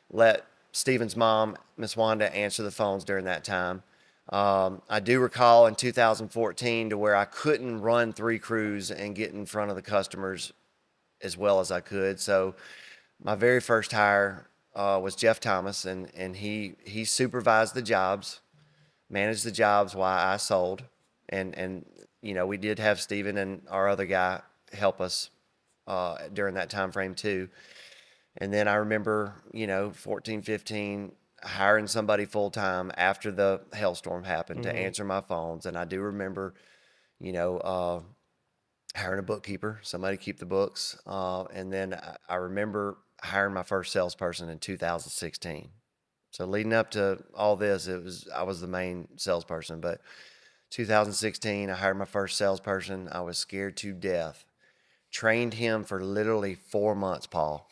let Steven's mom, Miss Wanda, answer the phones during that time. I do recall in 2014 to where I couldn't run 3 crews and get in front of the customers as well as I could. So my very first hire was Jeff Thomas, and he supervised the jobs, managed the jobs while I sold, and we did have Steven and our other guy help us during that time frame too. And then I remember, 14, 15, hiring somebody full time after the hailstorm happened to answer my phones. And I do remember, hiring a bookkeeper, somebody to keep the books. And then I remember hiring my first salesperson in 2016. So leading up to all this, I was the main salesperson. But 2016, I hired my first salesperson. I was scared to death. Trained him for literally 4 months, Paul.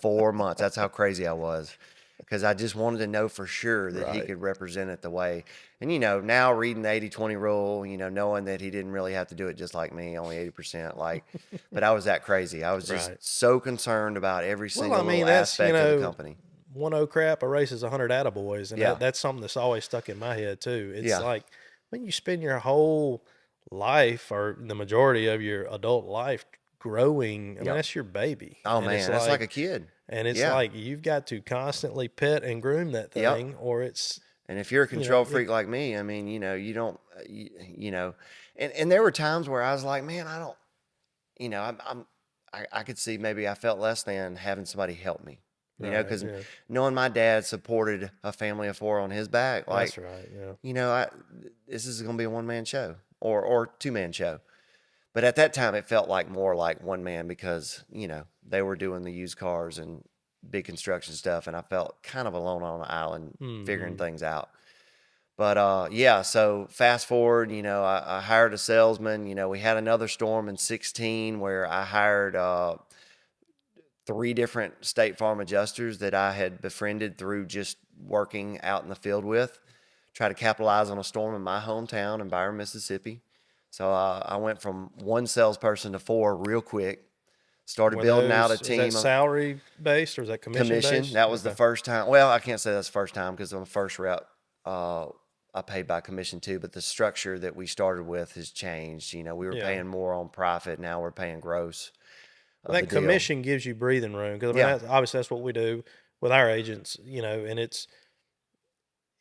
4 months. That's how crazy I was, because I just wanted to know for sure that he could represent it the way. And, now reading the 80-20 rule, knowing that he didn't really have to do it just like me, only 80%. But I was that crazy. I was just so concerned about every single little aspect of the company. 1-0 crap erases 100 attaboys. And that's something that's always stuck in my head too. It's like when you spend your whole life, or the majority of your adult life, growing, I mean, that's your baby. Oh, and man, that's like a kid. And it's like you've got to constantly pet and groom that thing, or it's. And if you're a control freak like me, I mean, you don't, and there were times where I was like, man, I don't, I could see maybe I felt less than having somebody help me, because knowing my dad supported a family of 4 on his back, That's right. Yeah. This is going to be a 1-man show or 2-man show. But at that time, it felt like more like 1 man because, they were doing the used cars and big construction stuff. And I felt kind of alone on an island figuring things out. But, so fast forward, I hired a salesman. We had another storm in 16 where I hired 3 different State Farm adjusters that I had befriended through just working out in the field with. Try to capitalize on a storm in my hometown in Byron, Mississippi. So I went from 1 salesperson to 4 real quick. Started building out a team. Is that salary based or is that commission based? That was the first time. Well, I can't say that's the first time because on the first rep, I paid by commission too. But the structure that we started with has changed. We were paying more on profit. Now we're paying gross. That commission gives you breathing room because obviously that's what we do with our agents. And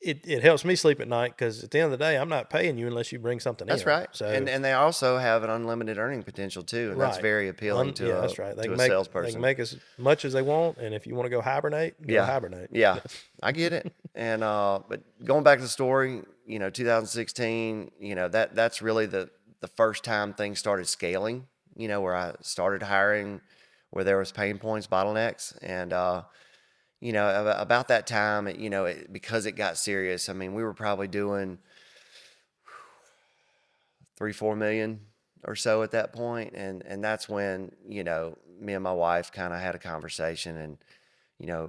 it helps me sleep at night because at the end of the day, I'm not paying you unless you bring something in. That's right. So, and they also have an unlimited earning potential too, and that's very appealing to a salesperson. They can make as much as they want, and if you want to go hibernate, hibernate. Yeah, I get it. And but going back to the story, 2016, that's really the first time things started scaling. Where I started hiring, where there was pain points, bottlenecks, and about that time, because it got serious. I mean, we were probably doing 3-4 million or so at that point, and that's when me and my wife kind of had a conversation, and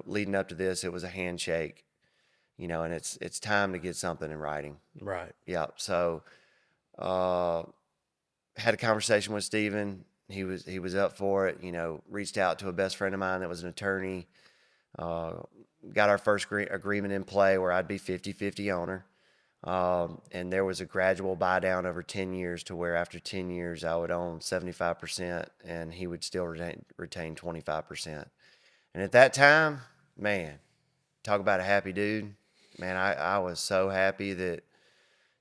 leading up to this, it was a handshake, and it's time to get something in writing. Right. Yeah. So, had a conversation with Steven. He was up for it. Reached out to a best friend of mine that was an attorney. Got our first agreement in play where I'd be 50-50 owner. And there was a gradual buy down over 10 years to where after 10 years I would own 75% and he would still retain 25%. And at that time, man, talk about a happy dude. Man, I was so happy that,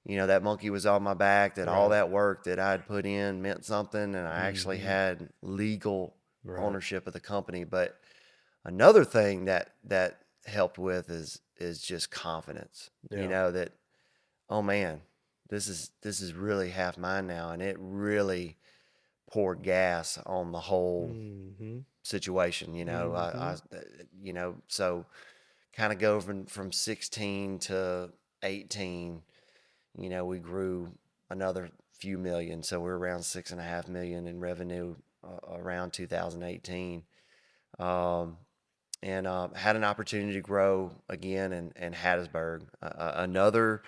that monkey was on my back, that all that work that I'd put in meant something. And I actually had legal ownership of the company. But another thing that helped with is just confidence. That, oh man, this is really half mine now, and it really poured gas on the whole situation. So kind of go from 16 to 18. We grew another few million, so we're around 6.5 million in revenue around 2018. and had an opportunity to grow again in Hattiesburg. Another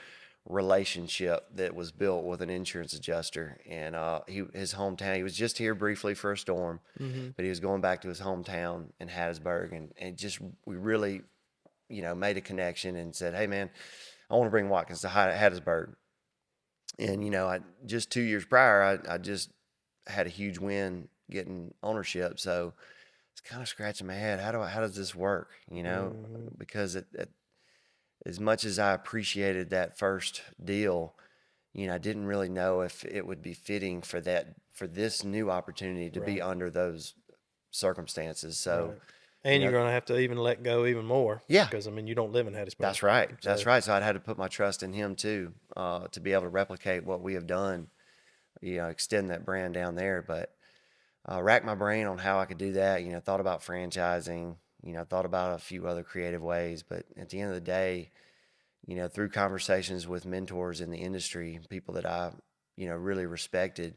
relationship that was built with an insurance adjuster, and his hometown. He was just here briefly for a storm, but he was going back to his hometown in Hattiesburg, and just we really, made a connection and said, "Hey, man, I want to bring Watkins to Hattiesburg." And just 2 years prior, I just had a huge win getting ownership, so it's kind of scratching my head. How does this work? Because as much as I appreciated that first deal, I didn't really know if it would be fitting for this new opportunity to be under those circumstances. So, and you're going to have to even let go even more. Yeah, because you don't live in Hattiesburg. That's right. That's right. So I'd had to put my trust in him too, to be able to replicate what we have done. Extend that brand down there, but racked my brain on how I could do that. Thought about franchising. Thought about a few other creative ways, but at the end of the day, through conversations with mentors in the industry, people that I, really respected,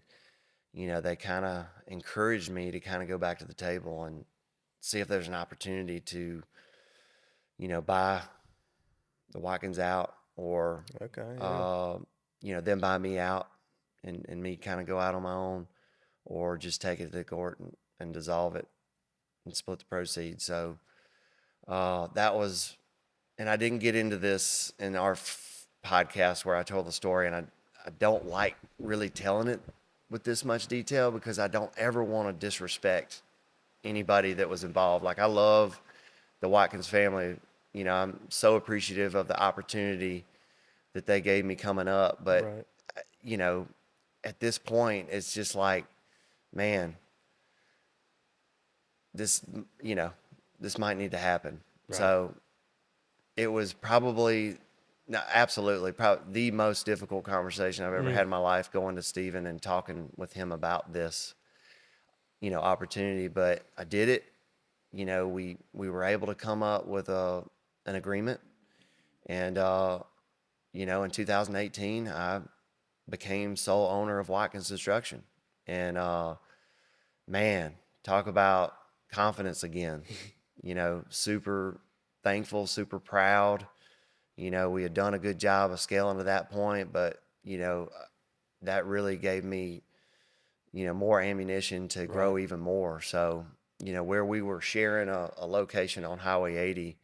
they kind of encouraged me to kind of go back to the table and see if there's an opportunity to, buy the Watkins out, or, them buy me out and me kind of go out on my own, or just take it to the court and dissolve it and split the proceeds. So that was, and I didn't get into this in our podcast where I told the story, and I don't like really telling it with this much detail because I don't ever want to disrespect anybody that was involved. Like, I love the Watkins family. I'm so appreciative of the opportunity that they gave me coming up. But, at this point, it's just like, man, this might need to happen. Right. So it was probably the most difficult conversation I've ever had in my life, going to Stephen and talking with him about this, opportunity. But I did it. We were able to come up with an agreement. And, in 2018, I became sole owner of Watkins Construction. And, man, talk about confidence again. Super thankful, super proud. We had done a good job of scaling to that point, but, that really gave me, more ammunition to grow even more. So, where we were sharing a location on Highway 80,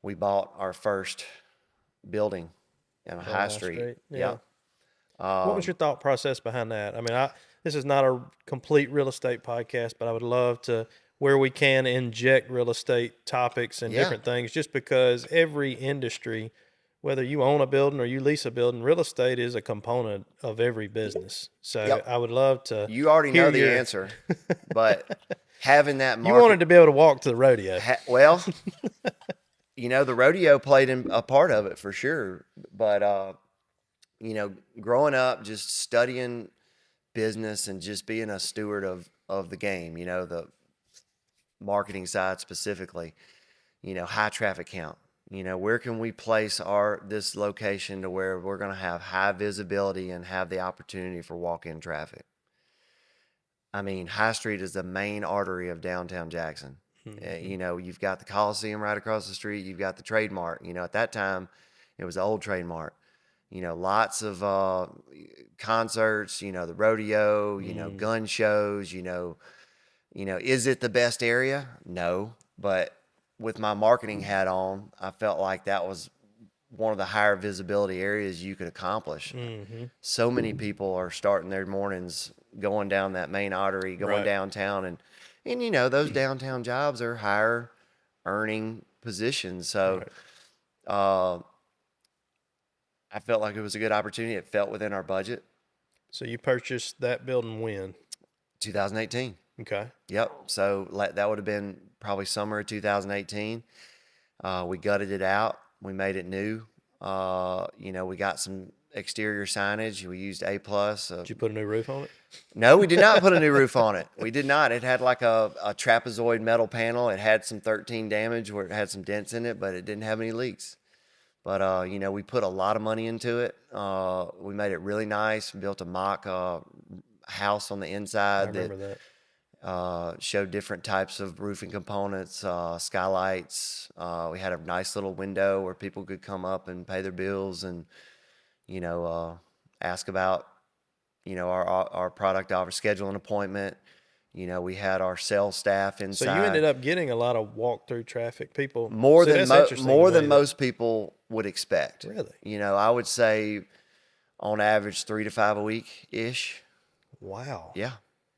we bought our first building in a high street. Yeah. What was your thought process behind that? I mean, this is not a complete real estate podcast, but I would love to, where we can, inject real estate topics and different things, just because every industry, whether you own a building or you lease a building, real estate is a component of every business. So I would love to. You already know the answer, but having that market. You wanted to be able to walk to the rodeo. The rodeo played a part of it for sure. But, growing up, just studying business and just being a steward of the game, the marketing side specifically, high traffic count, where can we place this location to where we're going to have high visibility and have the opportunity for walk-in traffic. I mean, High Street is the main artery of downtown Jackson. Mm-hmm. You've got the Coliseum right across the street. You've got the Trade Mart. At that time, it was the old Trade Mart. Lots of concerts. The rodeo. Gun shows. Is it the best area? No, but with my marketing hat on, I felt like that was one of the higher visibility areas you could accomplish. Mm-hmm. So many people are starting their mornings going down that main artery, going downtown, and those downtown jobs are higher earning positions. So I felt like it was a good opportunity. It felt within our budget. So you purchased that building when? 2018. Okay. Yep. So that would have been probably summer of 2018. We gutted it out. We made it new. We got some exterior signage. We used A+. Did you put a new roof on it? No, we did not put a new roof on it. We did not. It had like a trapezoid metal panel. It had some 13 damage where it had some dents in it, but it didn't have any leaks. But, we put a lot of money into it. We made it really nice. We built a mock house on the inside. I remember that. showed different types of roofing components, skylights. We had a nice little window where people could come up and pay their bills and, ask about, our product offer, schedule an appointment. We had our sales staff inside. So you ended up getting a lot of walk-through traffic people. More See, than that's interesting the way that- most people would expect. Really? I would say on average 3 to 5 a week ish. Wow. Yeah.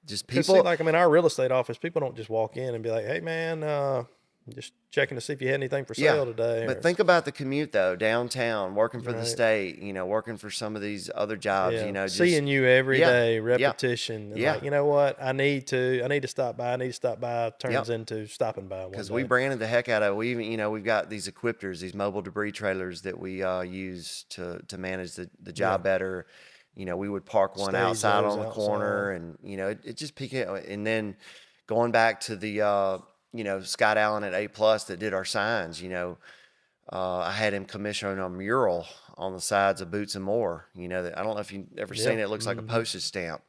Just 'Cause people. see, like, I mean, our real estate office, people don't just walk in and be like, hey, man, just checking to see if you had anything for sale today. But think about the commute though, downtown, working for the Right. state, working for some of these other jobs, just seeing you every Yeah, day, yeah, repetition. And yeah. like, you know what? I need to stop by. Turns Yep. into stopping by one Because day. we branded the heck out of it. We even, we've got these equipters, these mobile debris trailers that we use to manage the job better. We would park one Stage outside those on the corner, and it just peaked. And then going back to the Scott Allen at A+ that did our signs. I had him commission a mural on the sides of Boots and More. That I don't know if you've ever seen it. It looks like a postage stamp.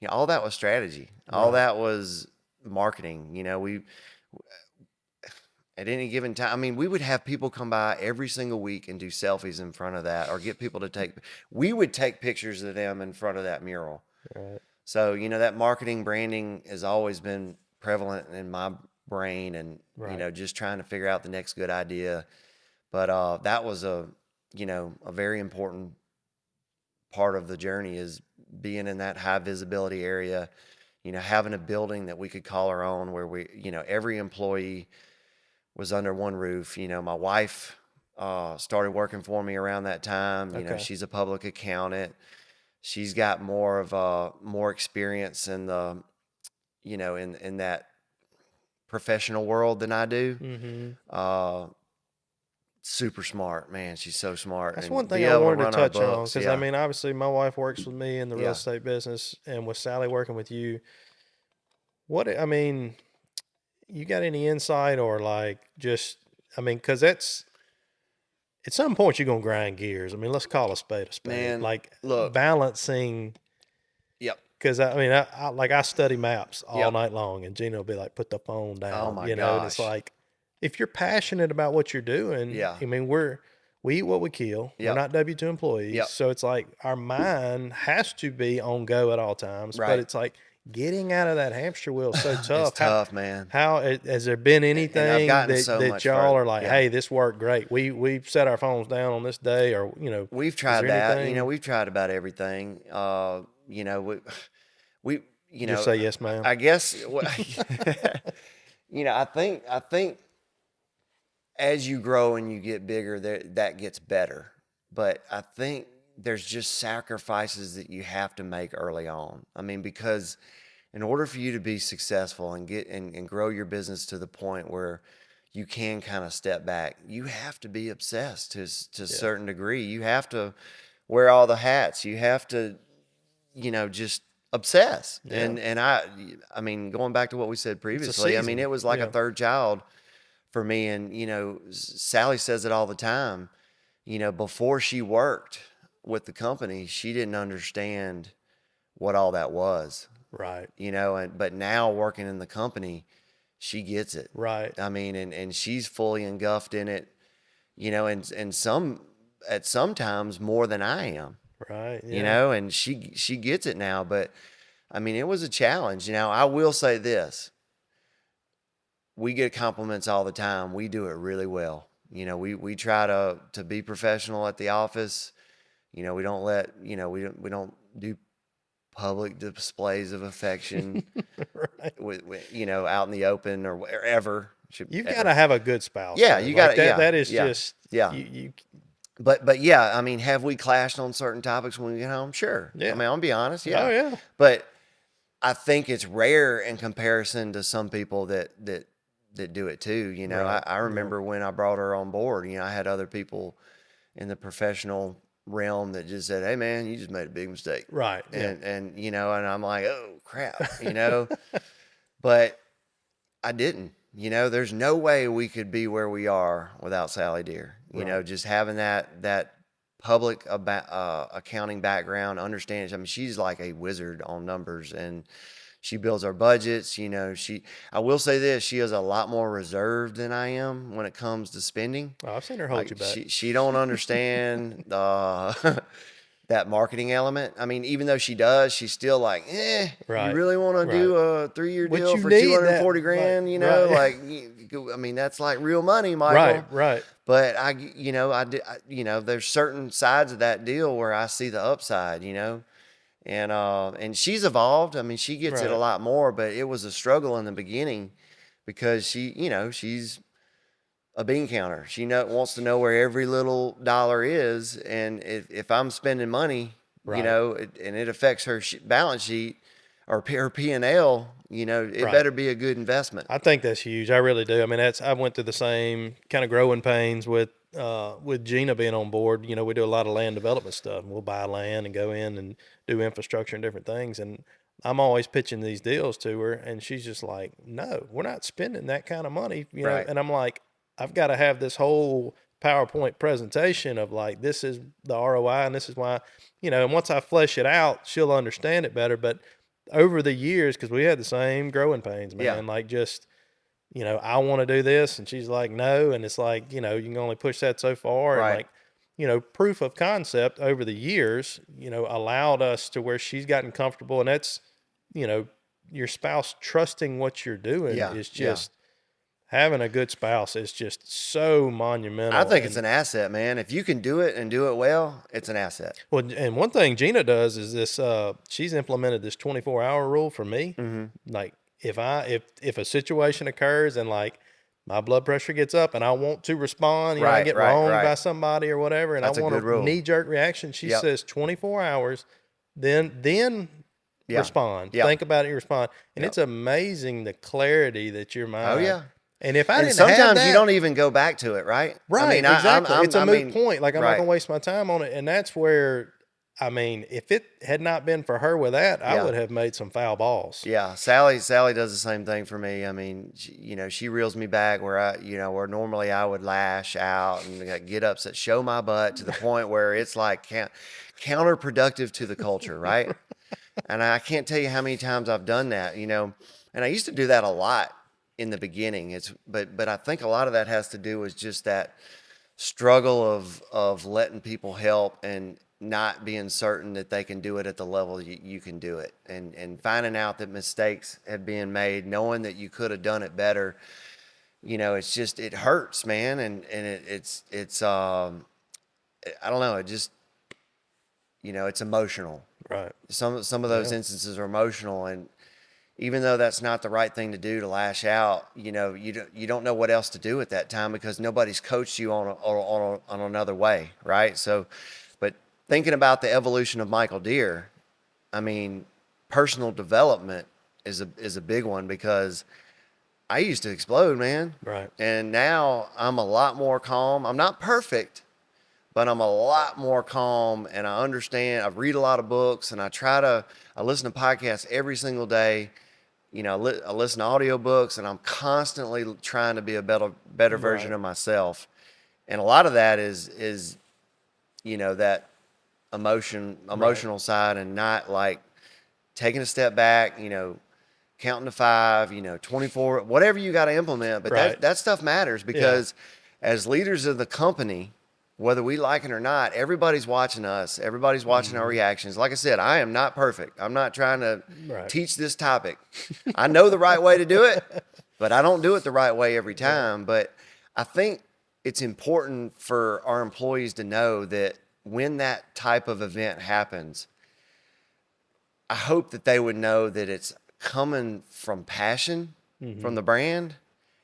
All that was strategy. All that was marketing. We at any given time, I mean, we would have people come by every single week and do selfies in front of that, or get people to take. We would take pictures of them in front of that mural. Right. So that marketing branding has always been prevalent in my brain, and just trying to figure out the next good idea. But that was a very important part of the journey, is being in that high visibility area, having a building that we could call our own, where we, every employee was under one roof. My wife started working for me around that time. She's a public accountant. She's got more experience in the, in that professional world than I do. Mm-hmm. Super smart, man. She's so smart. That's And one thing be I able wanted to run our touch on, books, because I mean, obviously, my wife works with me in the real Yeah. estate business, and with Sally working with you. I mean, you got any insight, or like just, I mean, because that's at some point you're gonna grind gears. I mean, let's call a spade a spade. Man, like look. balancing. Yep. Because I mean, I study maps all Yep. night long, and Gina will be like, "Put the phone down." Oh, my And it's gosh. like, if you're passionate about what you're doing, Yeah. I mean, we eat what we kill. Yep. We're not W-2 employees, Yep. so it's like our mind has to be on go at all times. But Right. it's like getting out of that hamster wheel is so tough. It's tough, man. How has there been anything gotten that, so that much y'all further. are like, Yeah. hey, this worked great. We set our phones down on this day, or We've is tried there that. anything- We've tried about everything. We Just say yes, ma'am. I guess. I think as you grow and you get bigger, that gets better. But I think there's just sacrifices that you have to make early on. I mean, because in order for you to be successful and get and grow your business to the point where you can kind of step back, you have to be obsessed to a certain degree. You have to wear all the hats. You have to, just obsess. Yeah. And I mean, going back to what we said previously, I mean, season. it was like Yeah. a third child for me. And, Sally says it all the time. Before she worked with the company, she didn't understand what all that was, Right. but now working in the company, she gets it. Right. I mean, and she's fully engulfed in it, and at some times more than I am. Right. Yeah. And she gets it now. But I mean, it was a challenge. I will say this: we get compliments all the time. We do it really well. We try to be professional at the office. We don't we don't do public displays of affection Right. with out in the open or wherever. You've got to have a good spouse. Yeah, though. you Like gotta- that. yeah, That is yeah, just yeah. You But yeah, I mean, have we clashed on certain topics when we get home? Sure. Yeah. I mean, I'll be honest. Yeah. Oh yeah. But I think it's rare in comparison to some people that do it too. Right. I remember when I brought her on board, I had other people in the professional realm that just said, "Hey man, you just made a big mistake." Right. Yeah. And and I'm like, "Oh crap," but I didn't. There's no way we could be where we are without Sally Dier. Right. Just having that public accounting background, understanding. I mean, she's like a wizard on numbers, and She builds our budgets. I will say this, she is a lot more reserved than I am when it comes to spending. Oh, I've seen her hold Like you back. she don't understand that marketing element. I mean, even though she does, she's still like, you Right. really want to do a 3-year Which deal you for need 240 that, grand, right. like, I mean, that's like real money, Michael. Right. But there's certain sides of that deal where I see the upside, and she's evolved. I mean, she gets it a Right. lot more, but it was a struggle in the beginning because she's a bean counter. She wants to know where every little dollar is, and if I'm spending money, Right. and it affects her balance sheet or her P&L, it Right. better be a good investment. I think that's huge. I really do. I mean, I went through the same kind of growing pains with Gina being on board. We do a lot of land development stuff. We'll buy land and go in and do infrastructure and different things. And I'm always pitching these deals to her, and she's just like, "No, we're not spending that kind of money." Right. And I'm like, I've got to have this whole PowerPoint presentation of like, this is the ROI and this is why, and once I flesh it out, she'll understand it better. But over the years, because we had the same growing pains, man, Yeah. like just, I want to do this. And she's like, no. And it's like, you can only push that so far. Right. And like, proof of concept over the years, allowed us to where she's gotten comfortable. And that's, your spouse trusting what you're doing is just, having a good spouse is just so monumental. I think it's an asset, man. If you can do it and do it well, it's an asset. Well, and one thing Gina does is this, she's implemented this 24-hour rule for me. Mm-hmm. Like if a situation occurs and like my blood pressure gets up and I want to respond, I get wronged by somebody or whatever, and That's I want a knee-jerk reaction, she says 24 hours, then respond. Yep. Think about it, you respond. And it's amazing the clarity that your mind. Oh, yeah. And if I And didn't sometimes have that, you don't even go back to it, right? right, I mean, exactly. It's a moot mean, point. Like I'm not right. going to waste my time on it. And that's where, I mean, if it had not been for her with that, I would have made some foul balls. Yeah, Sally does the same thing for me. I mean, she reels me back where where normally I would lash out and get upset, show my butt to the point where it's like counterproductive to the culture, right? And I can't tell you how many times I've done that, and I used to do that a lot in the beginning. But I think a lot of that has to do with just that struggle of letting people help and not being certain that they can do it at the level you can do it, and finding out that mistakes have been made, knowing that you could have done it better. It's just, it hurts, man. And it's I don't know. It just, it's emotional. Right. Some of those instances are emotional, and even though that's not the right thing to do, to lash out, you don't know what else to do at that time because nobody's coached you on another way, right? So, but thinking about the evolution of Michael Dier, I mean, personal development is a big one because I used to explode, man. Right. And now I'm a lot more calm. I'm not perfect, but I'm a lot more calm, and I understand. I read a lot of books, and I listen to podcasts every single day. I listen to audiobooks, and I'm constantly trying to be a better version of myself. And a lot of that is that emotional side, and not like taking a step back, counting to 5, 24, whatever you got to implement. But that stuff matters because as leaders of the company, whether we like it or not, everybody's watching us. Everybody's watching our reactions. Like I said, I am not perfect. I'm not trying to teach this topic. I know the right way to do it, but I don't do it the right way every time. But I think it's important for our employees to know that when that type of event happens, I hope that they would know that it's coming from passion from the brand,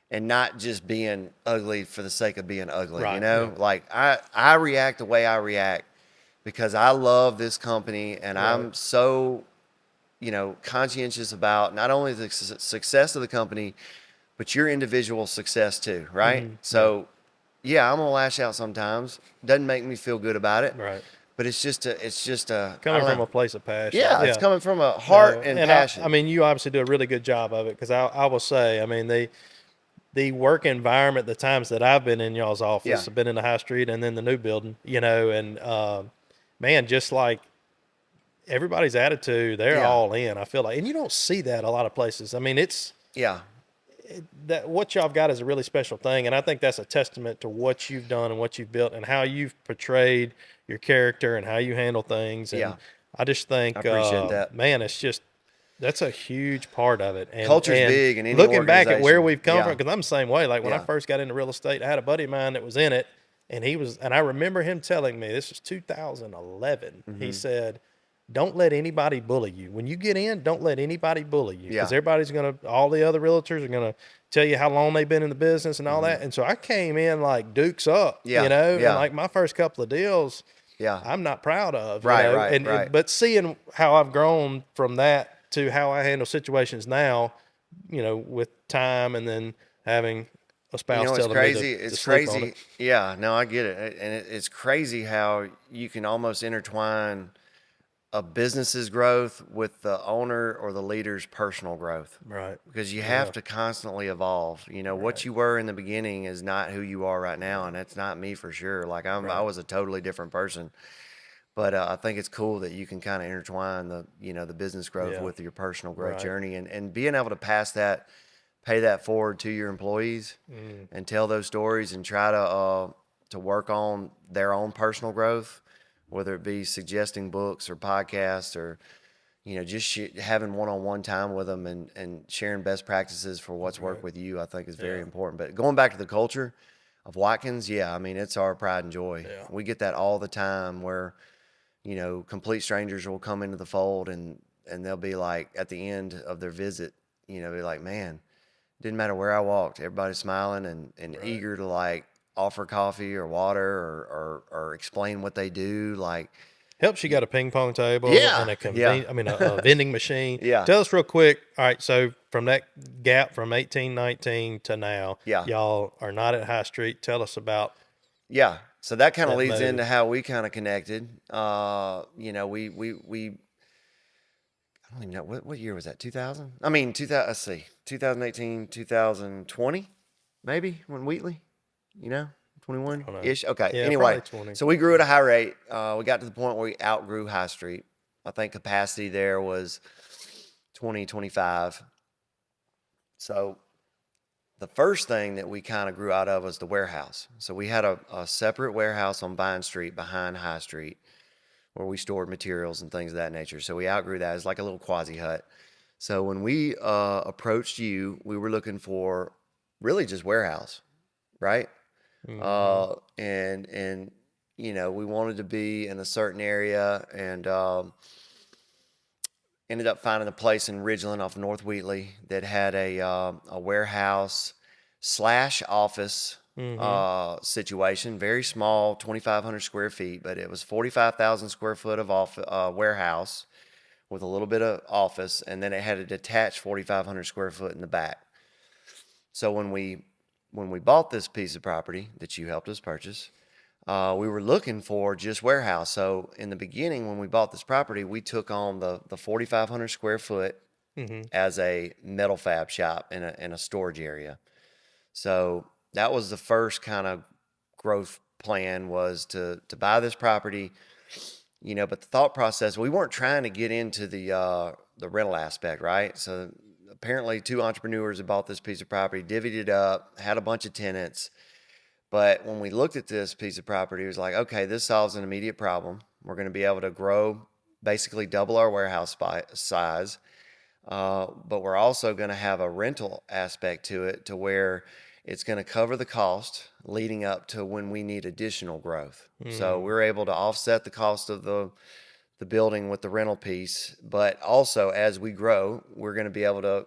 and not just being ugly for the sake of being ugly. Like I react the way I react because I love this company, and I'm so, conscientious about not only the success of the company, but your individual success too. Right. So I'm going to lash out sometimes. Doesn't make me feel good about it. Right. But it's just a coming from a place of passion. Yeah, it's coming from a heart and passion. I mean, you obviously do a really good job of it because I will say, I mean, the work environment, the times that I've been in y'all's office, I've been in the high street and then the new building, and man, just like everybody's attitude, they're Yeah. all in, I feel like. And you don't see that a lot of places. I mean, it's Yeah. that what y'all got is a really special thing. And I think that's a testament to what you've done and what you've built and how you've portrayed your character and how you handle things. And Yeah. I just I think, appreciate that. man, it's just, that's a huge part of it. Culture's And big in any looking back at where organization. we've come Yeah. from, because I'm the same way. Like when I Yeah. first got into real estate, I had a buddy of mine that was in it, and I remember him telling me, this was 2011. Mm-hmm. He said, don't let anybody bully you. When you get in, don't let anybody bully you, because Yeah. everybody's all the other realtors are going to tell you how long they've been in the business and all that. And so I came in like dukes up, Yeah. you know, Yeah. and like my first couple of deals, Yeah. I'm not proud of, Right, you know? right, right. But seeing how I've grown from that to how I handle situations now, you know, with time and then having a spouse You know, it's telling crazy. me to It's sleep on crazy. it. Yeah, no, I get it. And it's crazy how you can almost intertwine a business's growth with the owner or the leader's personal growth. Right. Because you Yeah. have to constantly evolve. You know, what you were in the beginning is not who you are right now, and that's not me for sure. Like I was a totally different person. But I think it's cool that you can kind of intertwine the business growth Yeah. with your personal growth Right. journey, and being able to pay that forward to your employees and tell those stories and try to work on their own personal growth, whether it be suggesting books or podcasts or just having one-on-one time with them and sharing best practices for what's worked with you, I think is very important. But going back to the culture of Watkins, yeah, I mean, it's our pride and joy. Yeah. We get that all the time where complete strangers will come into the fold and they'll be like at the end of their visit, be like, man, didn't matter where I walked, everybody's smiling and eager to like offer coffee or water or explain what they do. Like, Helps you got a ping pong table Yeah, and yeah. a vending machine. Yeah. Tell us real quick. All right. So from that gap from 1819 to now, Yeah. y'all are not at High Street. Tell us about Yeah. So that kind of that leads move. into how we kind of connected. We I don't even know what year was that? 2000? I mean, 2000, let's see. 2018, 2020 maybe when Wheatley, 21-ish. Okay. Yeah, Anyway, probably 20. so we grew at a high rate. We got to the point where we outgrew High Street. I think capacity there was 25. So the first thing that we kind of grew out of was the warehouse. So we had a separate warehouse on Vine Street behind High Street where we stored materials and things of that nature. So we outgrew that. It's like a little quasi hut. So when we approached you, we were looking for really just warehouse, right? And we wanted to be in a certain area and ended up finding a place in Ridgeland off North Wheatley that had a warehouse / office situation. Very small, 2,500 square feet, but it was 45,000 square foot of warehouse with a little bit of office, and then it had a detached 4,500 square foot in the back. So when we bought this piece of property that you helped us purchase, we were looking for just warehouse. So in the beginning, when we bought this property, we took on the 4,500 square foot as a metal fab shop in a storage area. So that was the first kind of growth plan, was to buy this property, but the thought process, we weren't trying to get into the rental aspect, right? So apparently 2 entrepreneurs had bought this piece of property, divvied it up, had a bunch of tenants. But when we looked at this piece of property, it was like, okay, this solves an immediate problem. We're going to be able to grow, basically double our warehouse size. But we're also going to have a rental aspect to it, to where it's going to cover the cost leading up to when we need additional growth. So we're able to offset the cost of the building with the rental piece. But also, as we grow, we're going to be able to,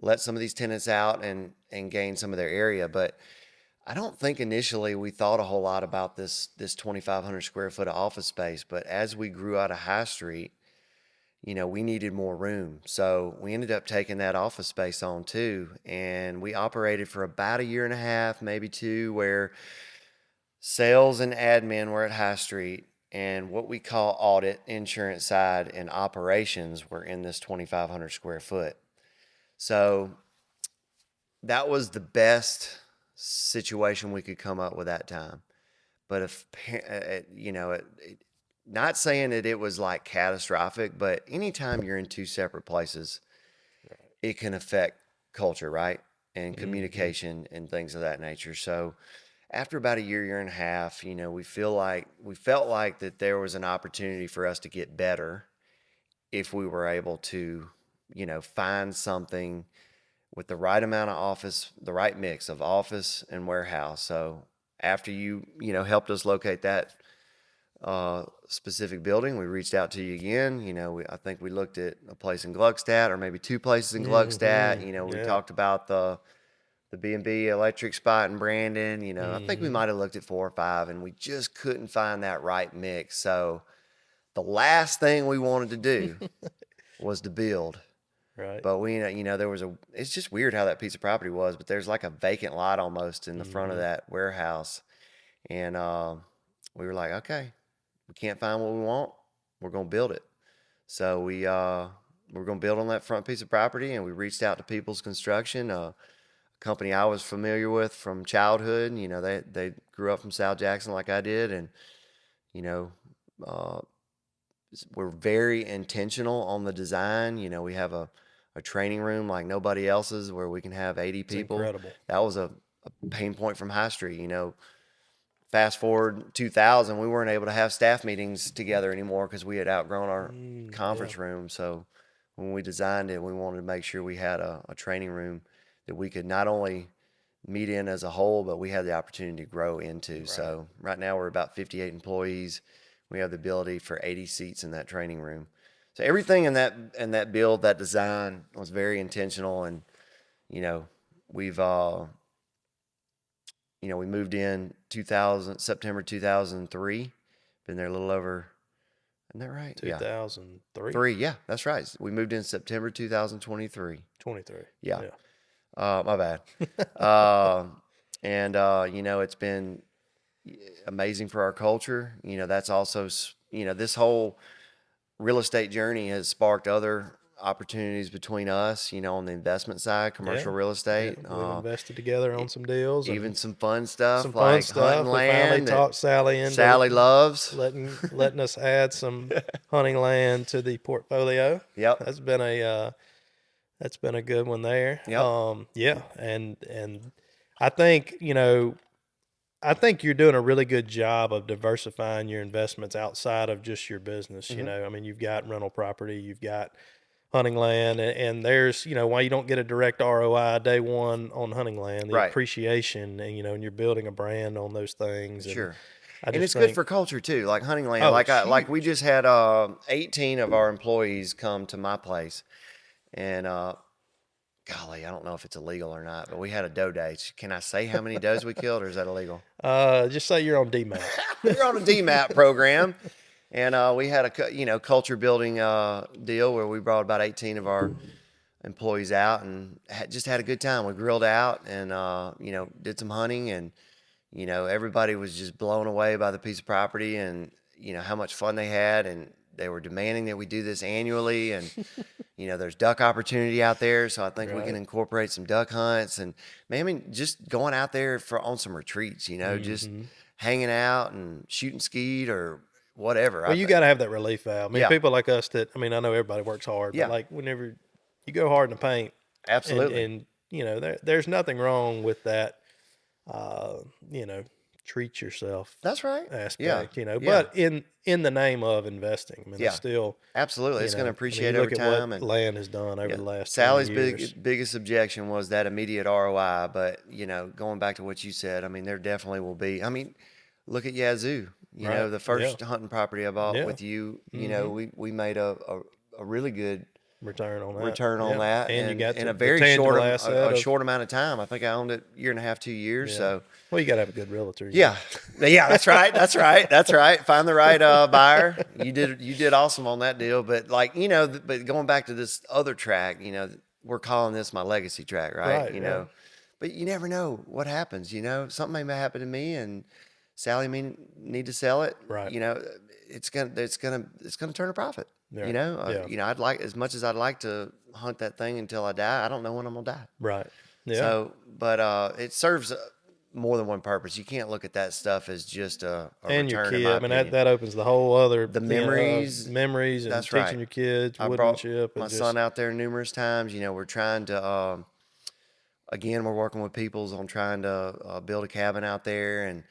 let some of these tenants out and gain some of their area. But I don't think initially we thought a whole lot about this 2,500 square foot of office space. But as we grew out of High Street, we needed more room. So we ended up taking that office space on too. And we operated for about a year and a half, maybe 2, where sales and admin were at High Street, and what we call audit, insurance side, and operations were in this 2,500 square foot. So that was the best situation we could come up with that time. But if not saying that it was like catastrophic, but anytime you're in two separate places, it can affect culture, right? And communication and things of that nature. So after about a year and a half, we felt like that there was an opportunity for us to get better if we were able to, find something with the right amount of office, the right mix of office and warehouse. So after helped us locate that specific building, we reached out to you again. I think we looked at a place in Gluckstadt, or maybe two places in Gluckstadt. We talked about the B&B electric spot in Brandon. I think we might have looked at 4 or 5, and we just couldn't find that right mix. So the last thing we wanted to do was to build. Right. But it's just weird how that piece of property was, but there's like a vacant lot almost in the front of that warehouse. And we were like, okay, we can't find what we want. We're going to build it. So we're going to build on that front piece of property, and we reached out to People's Construction, a company I was familiar with from childhood. They grew up from South Jackson like I did, and we're very intentional on the design. We have a training room like nobody else's where we can have 80 people. Incredible. That was a pain point from High Street. Fast forward 2000, we weren't able to have staff meetings together anymore because we had outgrown our conference room. So when we designed it, we wanted to make sure we had a training room that we could not only meet in as a whole, but we had the opportunity to grow into. Right. So right now we're about 58 employees. We have the ability for 80 seats in that training room. So everything in that build, that design was very intentional. And, we've, we moved in September 2003. Been there a little over, isn't that right? 2003. 3, yeah, that's right. We moved in September 2023. 23. Yeah. My bad. It's been amazing for our culture. That's also, this whole real estate journey has sparked other opportunities between us, on the investment side, commercial real estate. Yeah, we've invested together on some deals. Even some fun stuff, We hunting land. finally talked Sally into Sally loves. letting us add some hunting land to the portfolio. Yep. That's been a good one there. Yep. And I think, you're doing a really good job of diversifying your investments outside of just your business. You've got rental property, you've got hunting land, and there's, why you don't get a direct ROI day one on hunting land, the appreciation, and, and you're building a brand on those things. Sure. And it's good for culture too, like hunting land. Like we just had 18 of our employees come to my place, and golly, I don't know if it's illegal or not, but we had a doe day. Can I say how many does we killed, or is that illegal? Just say you're on DMAP. We're on a DMAP program, and we had a culture building deal where we brought about 18 of our employees out and just had a good time. We grilled out and did some hunting, and everybody was just blown away by the piece of property and how much fun they had, and they were demanding that we do this annually. And there's duck opportunity out there, so I think we can incorporate some duck hunts. And just going out there on some retreats, just hanging out and shooting skeet or whatever. Well, you got to have that relief valve. People like us that, I know everybody works hard, but like whenever you go hard in the paint, absolutely, and there's nothing wrong with that. Treat yourself. That's right. Aspect, but in the name of investing, it's still absolutely. It's going to appreciate over time. And land has done over the last. Sally's biggest objection was that immediate ROI, but going back to what you said, there definitely will be. Look at Yazoo. The first hunting property I bought with you. We made a really good return on that, and you got in a very short amount of time. I think I owned it 1.5 to 2 years. So you got to have a good realtor. Yeah, that's right. Find the right buyer. You did awesome on that deal. But but going back to this other track, we're calling this my legacy track, right? But you never know what happens. Something may happen to me, and Sally may need to sell it. Right. It's gonna turn a profit. Yeah. I'd like, as much as I'd like to hunt that thing until I die, I don't know when I'm gonna die. Right. Yeah. So, but it serves more than one purpose. You can't look at that stuff as just a And your return, in kid. my I mean, opinion. that opens the whole other The memories and that's teaching right. your kids I brought woodmanship my and son just out there numerous times. We're trying to, again, we're working with peoples on trying to build a cabin out there and,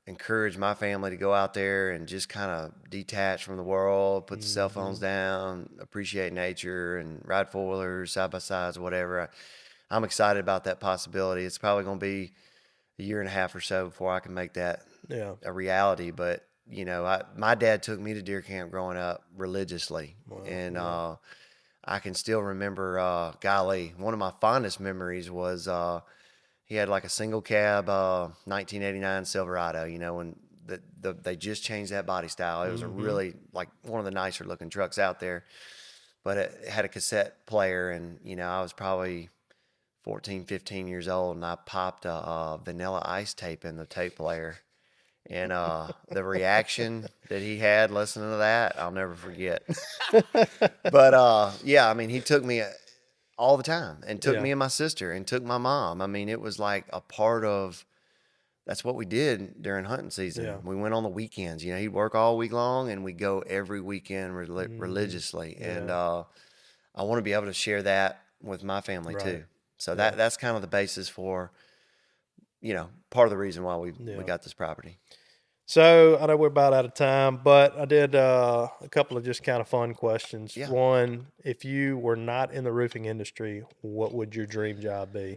encourage my family to go out there and just kind of detach from the world, put the cell phones down, appreciate nature, and ride four-wheelers, side-by-sides, whatever. I'm excited about that possibility. It's probably going to be a year and a half or so before I can make that yeah. a reality. But, my dad took me to deer camp growing up religiously. And I can still remember, golly, one of my fondest memories was he had like a single cab 1989 Silverado, when they just changed that body style. It was a really, like, one of the nicer looking trucks out there, but it had a cassette player. And, I was probably 14, 15 years old, and I popped a Vanilla Ice tape in the tape player. And the reaction that he had listening to that, I'll never forget. But yeah, I mean, he took me all the time, and took Yeah. me and my sister, and took my mom. I mean, it was like a part of, that's what we did during hunting season. Yeah. We went on the weekends. He'd work all week long, and we'd go every weekend religiously. And I want to be able to share that with my family Right. too. So that's kind of the basis for, part of the reason why we got this property. So I know we're about out of time, but I did a couple of just kind of fun questions. Yeah. One, if you were not in the roofing industry, what would your dream job be?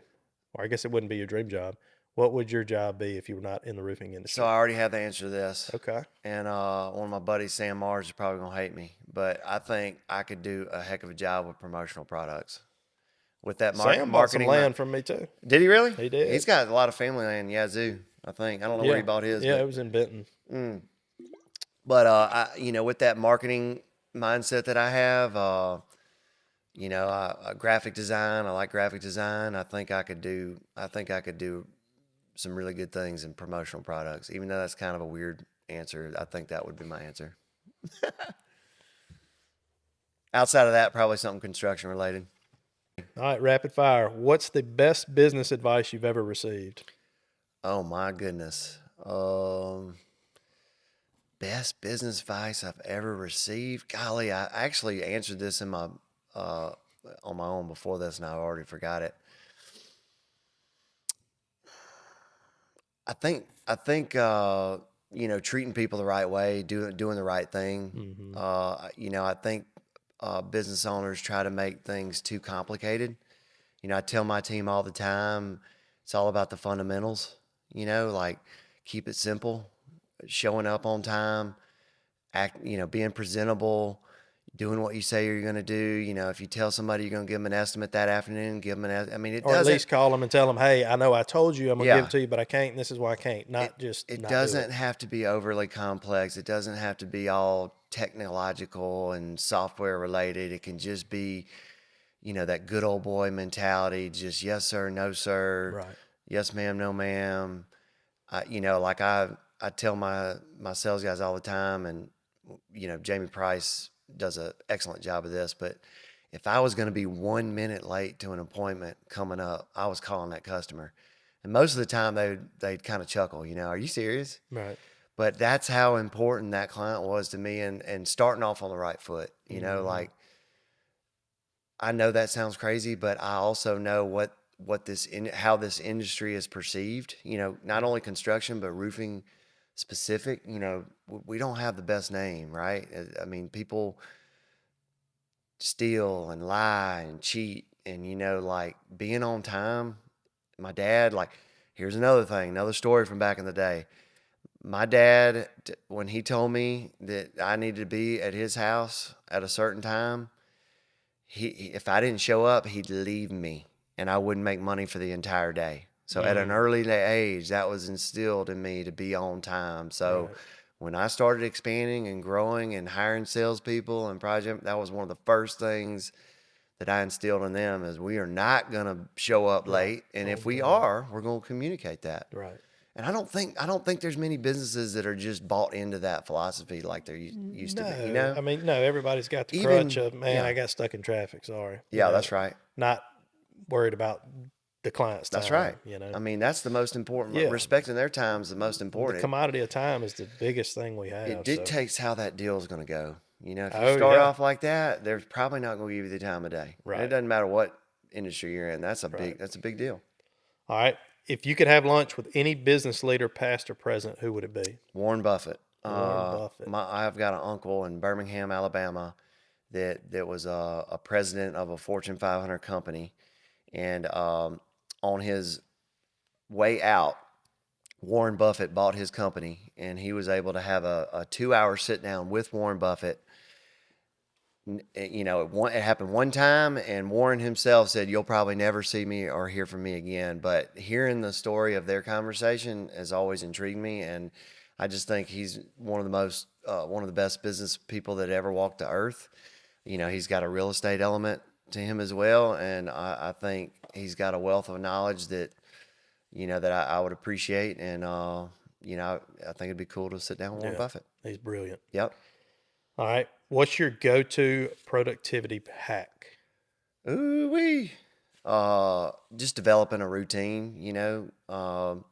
Or I guess it wouldn't be your dream job. What would your job be if you were not in the roofing industry? So I already have the answer to this. Okay. And one of my buddies, Sam Mars, is probably going to hate me, but I think I could do a heck of a job with promotional products. With that Sam bought some marketing. land from me too. Did he really? He did. He's got a lot of family land in Yazoo, I think. I don't know where he bought his. Yeah, but, it was in Benton. But with that marketing mindset that I have, graphic design. I like graphic design. I think I could do some really good things in promotional products. Even though that's kind of a weird answer, I think that would be my answer. Outside of that, probably something construction related. All right, rapid fire. What's the best business advice you've ever received? Oh my goodness. Best business advice I've ever received. Golly, I actually answered this in my on my own before this, and I already forgot it. I think treating people the right way, doing the right thing. I think business owners try to make things too complicated. I tell my team all the time, it's all about the fundamentals. Like, keep it simple, showing up on time, being presentable, doing what you say you're going to do. If you tell somebody you're going to give them an estimate that afternoon, give them an. I mean, it Or at doesn't. least call them and tell them, hey, I know I told you I'm going to give it to you, but I can't, and this is why I can't. It doesn't have to be overly complex. It doesn't have to be all technological and software related. It can just be, that good old boy mentality. Just yes, sir, no, sir. Right. Yes, ma'am, no, ma'am. Like I tell my sales guys all the time, and, Jamie Price does an excellent job of this, but if I was going to be 1 minute late to an appointment coming up, I was calling that customer. And most of the time they'd kind of chuckle, are you serious? Right. But that's how important that client was to me, and starting off on the right foot, like, I know that sounds crazy, but I also know how this industry is perceived, not only construction, but roofing specific. We don't have the best name, right? I mean, people steal and lie and cheat, and, like, being on time. My dad, like, here's another story from back in the day. My dad, when he told me that I needed to be at his house at a certain time, if I didn't show up, he'd leave me, and I wouldn't make money for the entire day. So at an early age, that was instilled in me to be on time. So when I started expanding and growing and hiring salespeople and project, that was one of the first things that I instilled in them, is we are not going to show up late. And if we are, we're going to communicate that. Right. And I don't think there's many businesses that are just bought into that philosophy like there used to be. I mean, no, everybody's got the crutch of, man, I got stuck in traffic. Sorry. Yeah, that's right. Not worried about the client's That's time, right. you know. I mean, that's the most important. Yeah. Respecting their time is the most The important. commodity of time is the biggest thing we have. It So. dictates how that deal is going to go. You know, if you Oh, start yeah. off like that, they're probably not going to give you the time of day. And it Right. doesn't matter what industry you're in. That's a Right. big deal. All right. If you could have lunch with any business leader, past or present, who would it be? Warren Buffett. Warren Buffett. I've got an uncle in Birmingham, Alabama, that was a president of a Fortune 500 company, and on his way out, Warren Buffett bought his company, and he was able to have a 2-hour sit down with Warren Buffett. You know, it happened one time, and Warren himself said, "You'll probably never see me or hear from me again." But hearing the story of their conversation has always intrigued me, and I just think he's one of the best business people that ever walked the earth. You know, he's got a real estate element to him as well, and I think he's got a wealth of knowledge that that I would appreciate, and I think it'd be cool to sit down with Warren Buffett. He's brilliant. Yep. All right. What's your go-to productivity hack? Ooh wee. Just developing a routine. I'm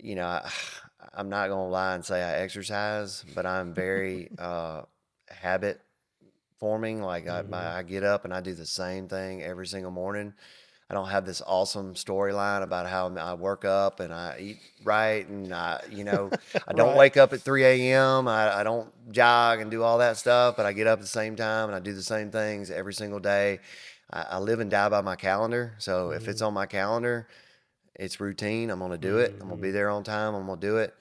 not gonna lie and say I exercise, but I'm very habit forming. Like I get up and I do the same thing every single morning. I don't have this awesome storyline about how I work up and I eat right, and I don't Right. wake up at 3 a.m. I don't jog and do all that stuff, but I get up at the same time and I do the same things every single day. I live and die by my calendar. So if it's on my calendar, it's routine. I'm going to do it. I'm going to be there on time. I'm going to do it.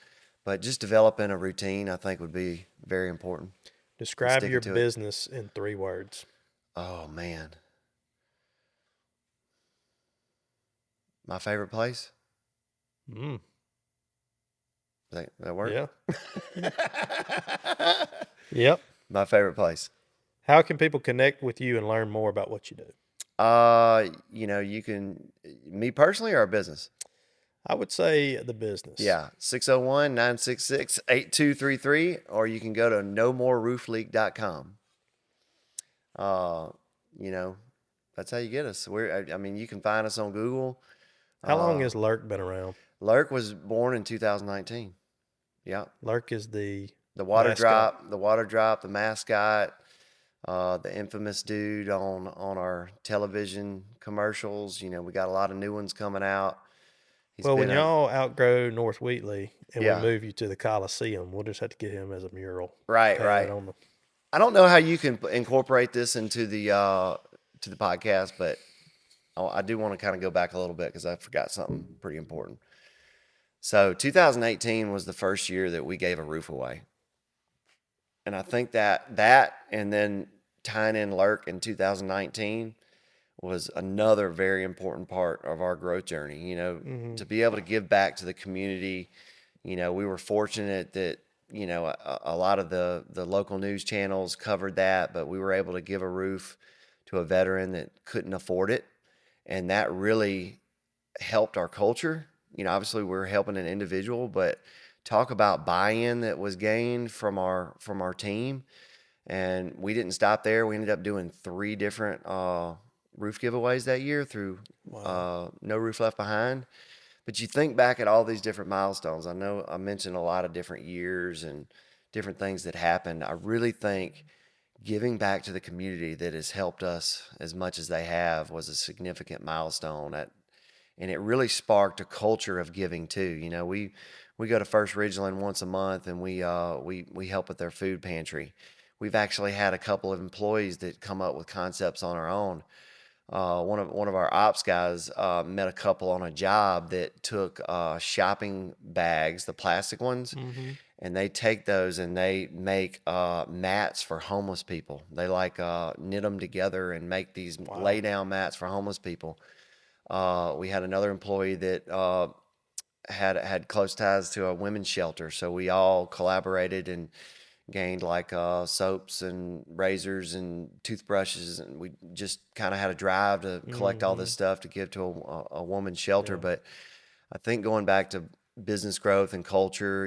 But just developing a routine, I think, would be very important. Describe sticking your to it. business in 3 words. Oh, man. My favorite place? Mm. That work? Yeah. Yep. My favorite place. How can people connect with you and learn more about what you do? You can, me personally or a business? I would say the business. Yeah, 601-966-8233, or you can go to nomoreroofleak.com. That's how you get us. You can find us on Google. How long has Lurk been around? Lurk was born in 2019. Yeah. Lurk is the water mascot. drop, the mascot, the infamous dude on our television commercials. We got a lot of new ones coming out. Well, when y'all outgrow North Wheatley and Yeah. we move you to the Coliseum, we'll just have to get him as a mural. Right. I don't know how you can incorporate this into the podcast, but I do want to kind of go back a little bit because I forgot something pretty important. So 2018 was the first year that we gave a roof away. And I think that and then tying in Lurk in 2019 was another very important part of our growth journey, to be able to give back to the community. We were fortunate that, a lot of the local news channels covered that, but we were able to give a roof to a veteran that couldn't afford it. And that really helped our culture. Obviously we're helping an individual, but talk about buy-in that was gained from our team. And we didn't stop there. We ended up doing 3 different roof giveaways that year through No Roof Left Behind. But you think back at all these different milestones. I know I mentioned a lot of different years and different things that happened. I really think giving back to the community that has helped us as much as they have was a significant milestone. And it really sparked a culture of giving too. We go to First Ridgeland once a month, and we help with their food pantry. We've actually had a couple of employees that come up with concepts on our own. One of our ops guys met a couple on a job that took shopping bags, the plastic ones, and they take those and they make mats for homeless people. They knit them together and make these lay down mats for homeless people. We had another employee that had close ties to a women's shelter, so we all collaborated and gained soaps and razors and toothbrushes, and we just kind of had a drive to collect all this stuff to give to a woman's shelter. Yeah. But I think going back to business growth and culture,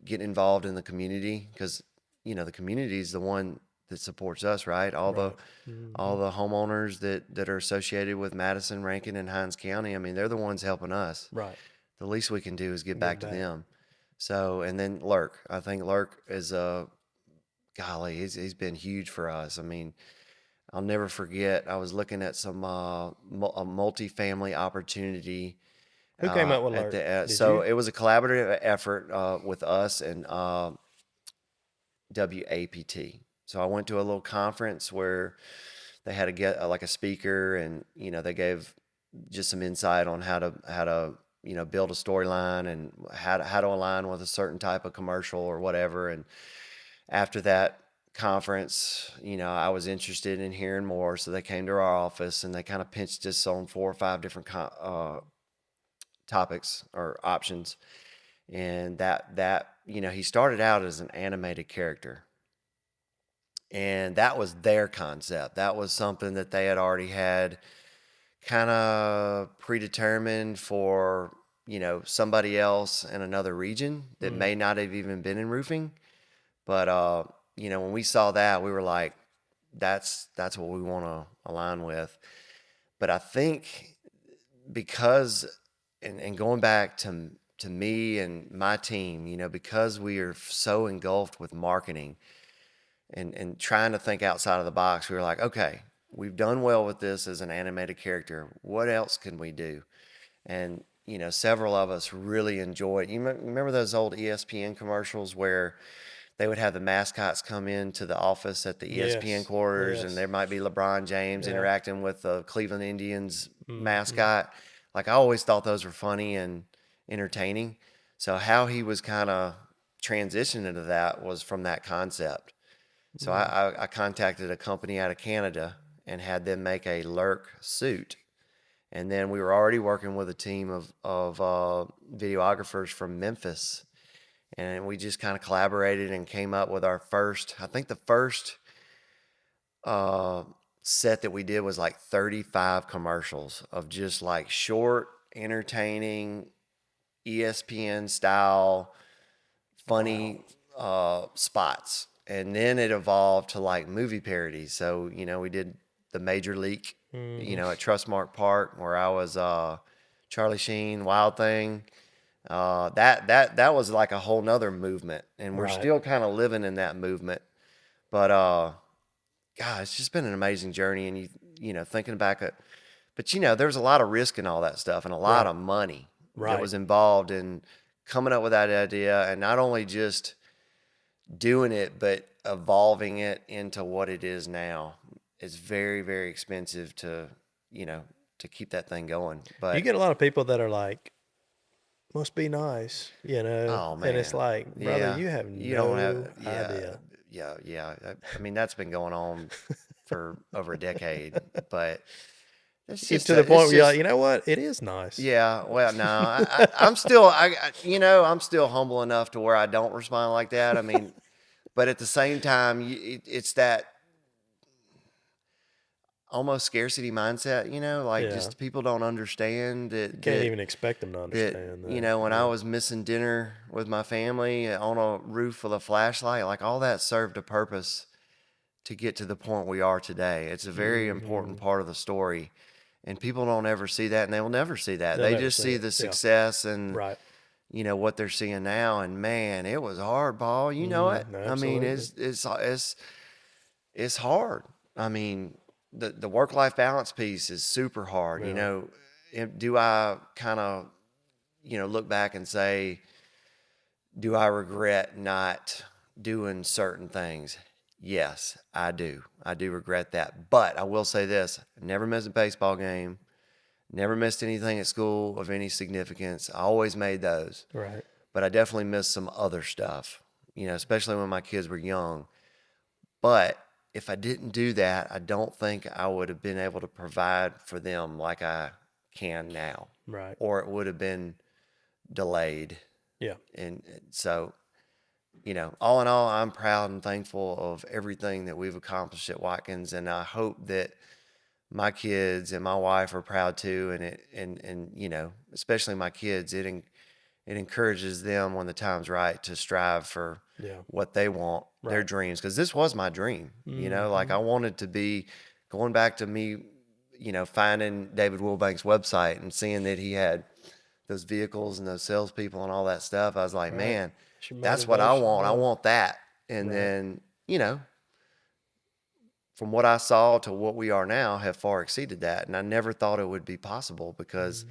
getting involved in the community, because the community is the one that supports us, right? All Right. the homeowners that are associated with Madison, Rankin, and Hinds County. I mean, they're the ones helping us. Right. The least we can do is give back to back. them. So, and then Lurk. I think Lurk is golly, he's been huge for us. I mean, I'll never forget. I was looking at some a multifamily opportunity. Who came up with At Lurk? the Did so you? it was a collaborative effort with us and WAPT. So I went to a little conference where they had to get like a speaker, and they gave just some insight on how to build a storyline and how to align with a certain type of commercial or whatever. And after that conference, I was interested in hearing more, so they came to our office and they kind of pinched us on 4 or 5 different topics or options. And that he started out as an animated character, and that was their concept. That was something that they had already had kind of predetermined for somebody else in another region that may not have even been in roofing. But when we saw that, we were like, that's what we want to align with. But I think because and going back to me and my team, because we are so engulfed with marketing and trying to think outside of the box, we were like, okay, we've done well with this as an animated character. What else can we do? And several of us really enjoyed. You remember those old ESPN commercials where they would have the mascots come into the office at the ESPN quarters, and there might be LeBron James interacting with the Cleveland Indians mascot. Like, I always thought those were funny and entertaining. So how he was kind of transitioning to that was from that concept. So I contacted a company out of Canada and had them make a Lurk suit. And then we were already working with a team of videographers from Memphis. And we just kind of collaborated and came up with our first, I think the first set that we did was like 35 commercials of just like short, entertaining, ESPN style, funny spots. And then it evolved to like movie parodies. So, we did the Major League, at Trustmark Park, where I was Charlie Sheen, Wild Thing. That was like a whole nother movement, and we're still kind of living in that movement. But God, it's just been an amazing journey. And thinking back but there's a lot of risk in all that stuff, and a lot of money that was involved in coming up with that idea, and not only just doing it, but evolving it into what it is now. It's very, very expensive to keep that thing going. But You get a lot of people that are like, must be nice, oh man, and it's like, brother, you have don't have idea. Yeah. I mean, that's been going on for over a decade, but it's Get just to the point where you're just, like, you know what, it is nice. yeah. Well, no, I'm still I'm still humble enough to where I don't respond like that. I mean, but at the same time, it's that almost scarcity mindset, like just people don't understand that. Can't even expect them to understand that. When I was missing dinner with my family on a roof with a flashlight, like all that served a purpose to get to the point we are today. It's a very important part of the story, and people don't ever see that, and they will never see that. They just see the success and what they're seeing now. And man, it was hard, Paul. You know it. I mean, it's hard. I mean, the work-life balance piece is super hard. Do I kind of, look back and say, do I regret not doing certain things? Yes, I do. I do regret that. But I will say this, I never missed a baseball game, never missed anything at school of any significance. I always made those. Right. But I definitely missed some other stuff, especially when my kids were young. But if I didn't do that, I don't think I would have been able to provide for them like I can now. Right. Or it would have been delayed. Yeah. And so, all in all, I'm proud and thankful of everything that we've accomplished at Watkins. And I hope that my kids and my wife are proud too. And especially my kids, it it encourages them when the time's right to strive for what they want, their dreams. Because this was my dream, you know, like I wanted to be going back to me, you know, finding David Wilbank's website and seeing that he had those vehicles and those salespeople and all that stuff. I was like, man, that's what I want. I want that. And then, you know, from what I saw to what we are now have far exceeded that. And I never thought it would be possible because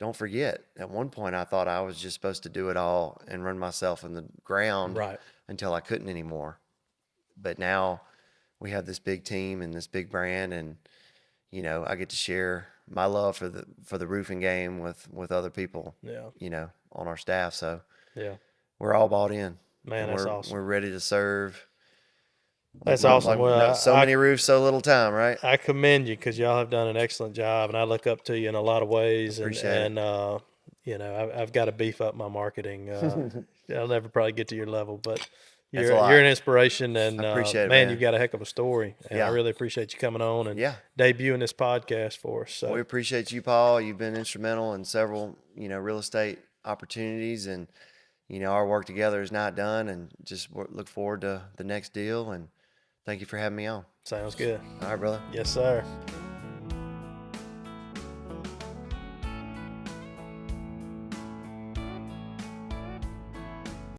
don't forget, at one point I thought I was just supposed to do it all and run myself in the ground until I couldn't anymore. But now we have this big team and this big brand, and you know, I get to share my love for the roofing game with other people, you know, on our staff. So we're all bought in. Man, that's awesome. We're ready to serve. That's awesome. Well, so many roofs, so little time, right? I commend you because y'all have done an excellent job, and I look up to you in a lot of ways. Appreciate it. You know, I've got to beef up my marketing. I'll never probably get to your level, but you're an inspiration, and I appreciate it, man, you've got a heck of a story, and I really appreciate you coming on and debuting this podcast for us. So we appreciate you, Paul. You've been instrumental in several, you know, real estate opportunities, and you know, our work together is not done, and just look forward to the next deal. And thank you for having me on. Sounds good. All right, brother. Yes, sir.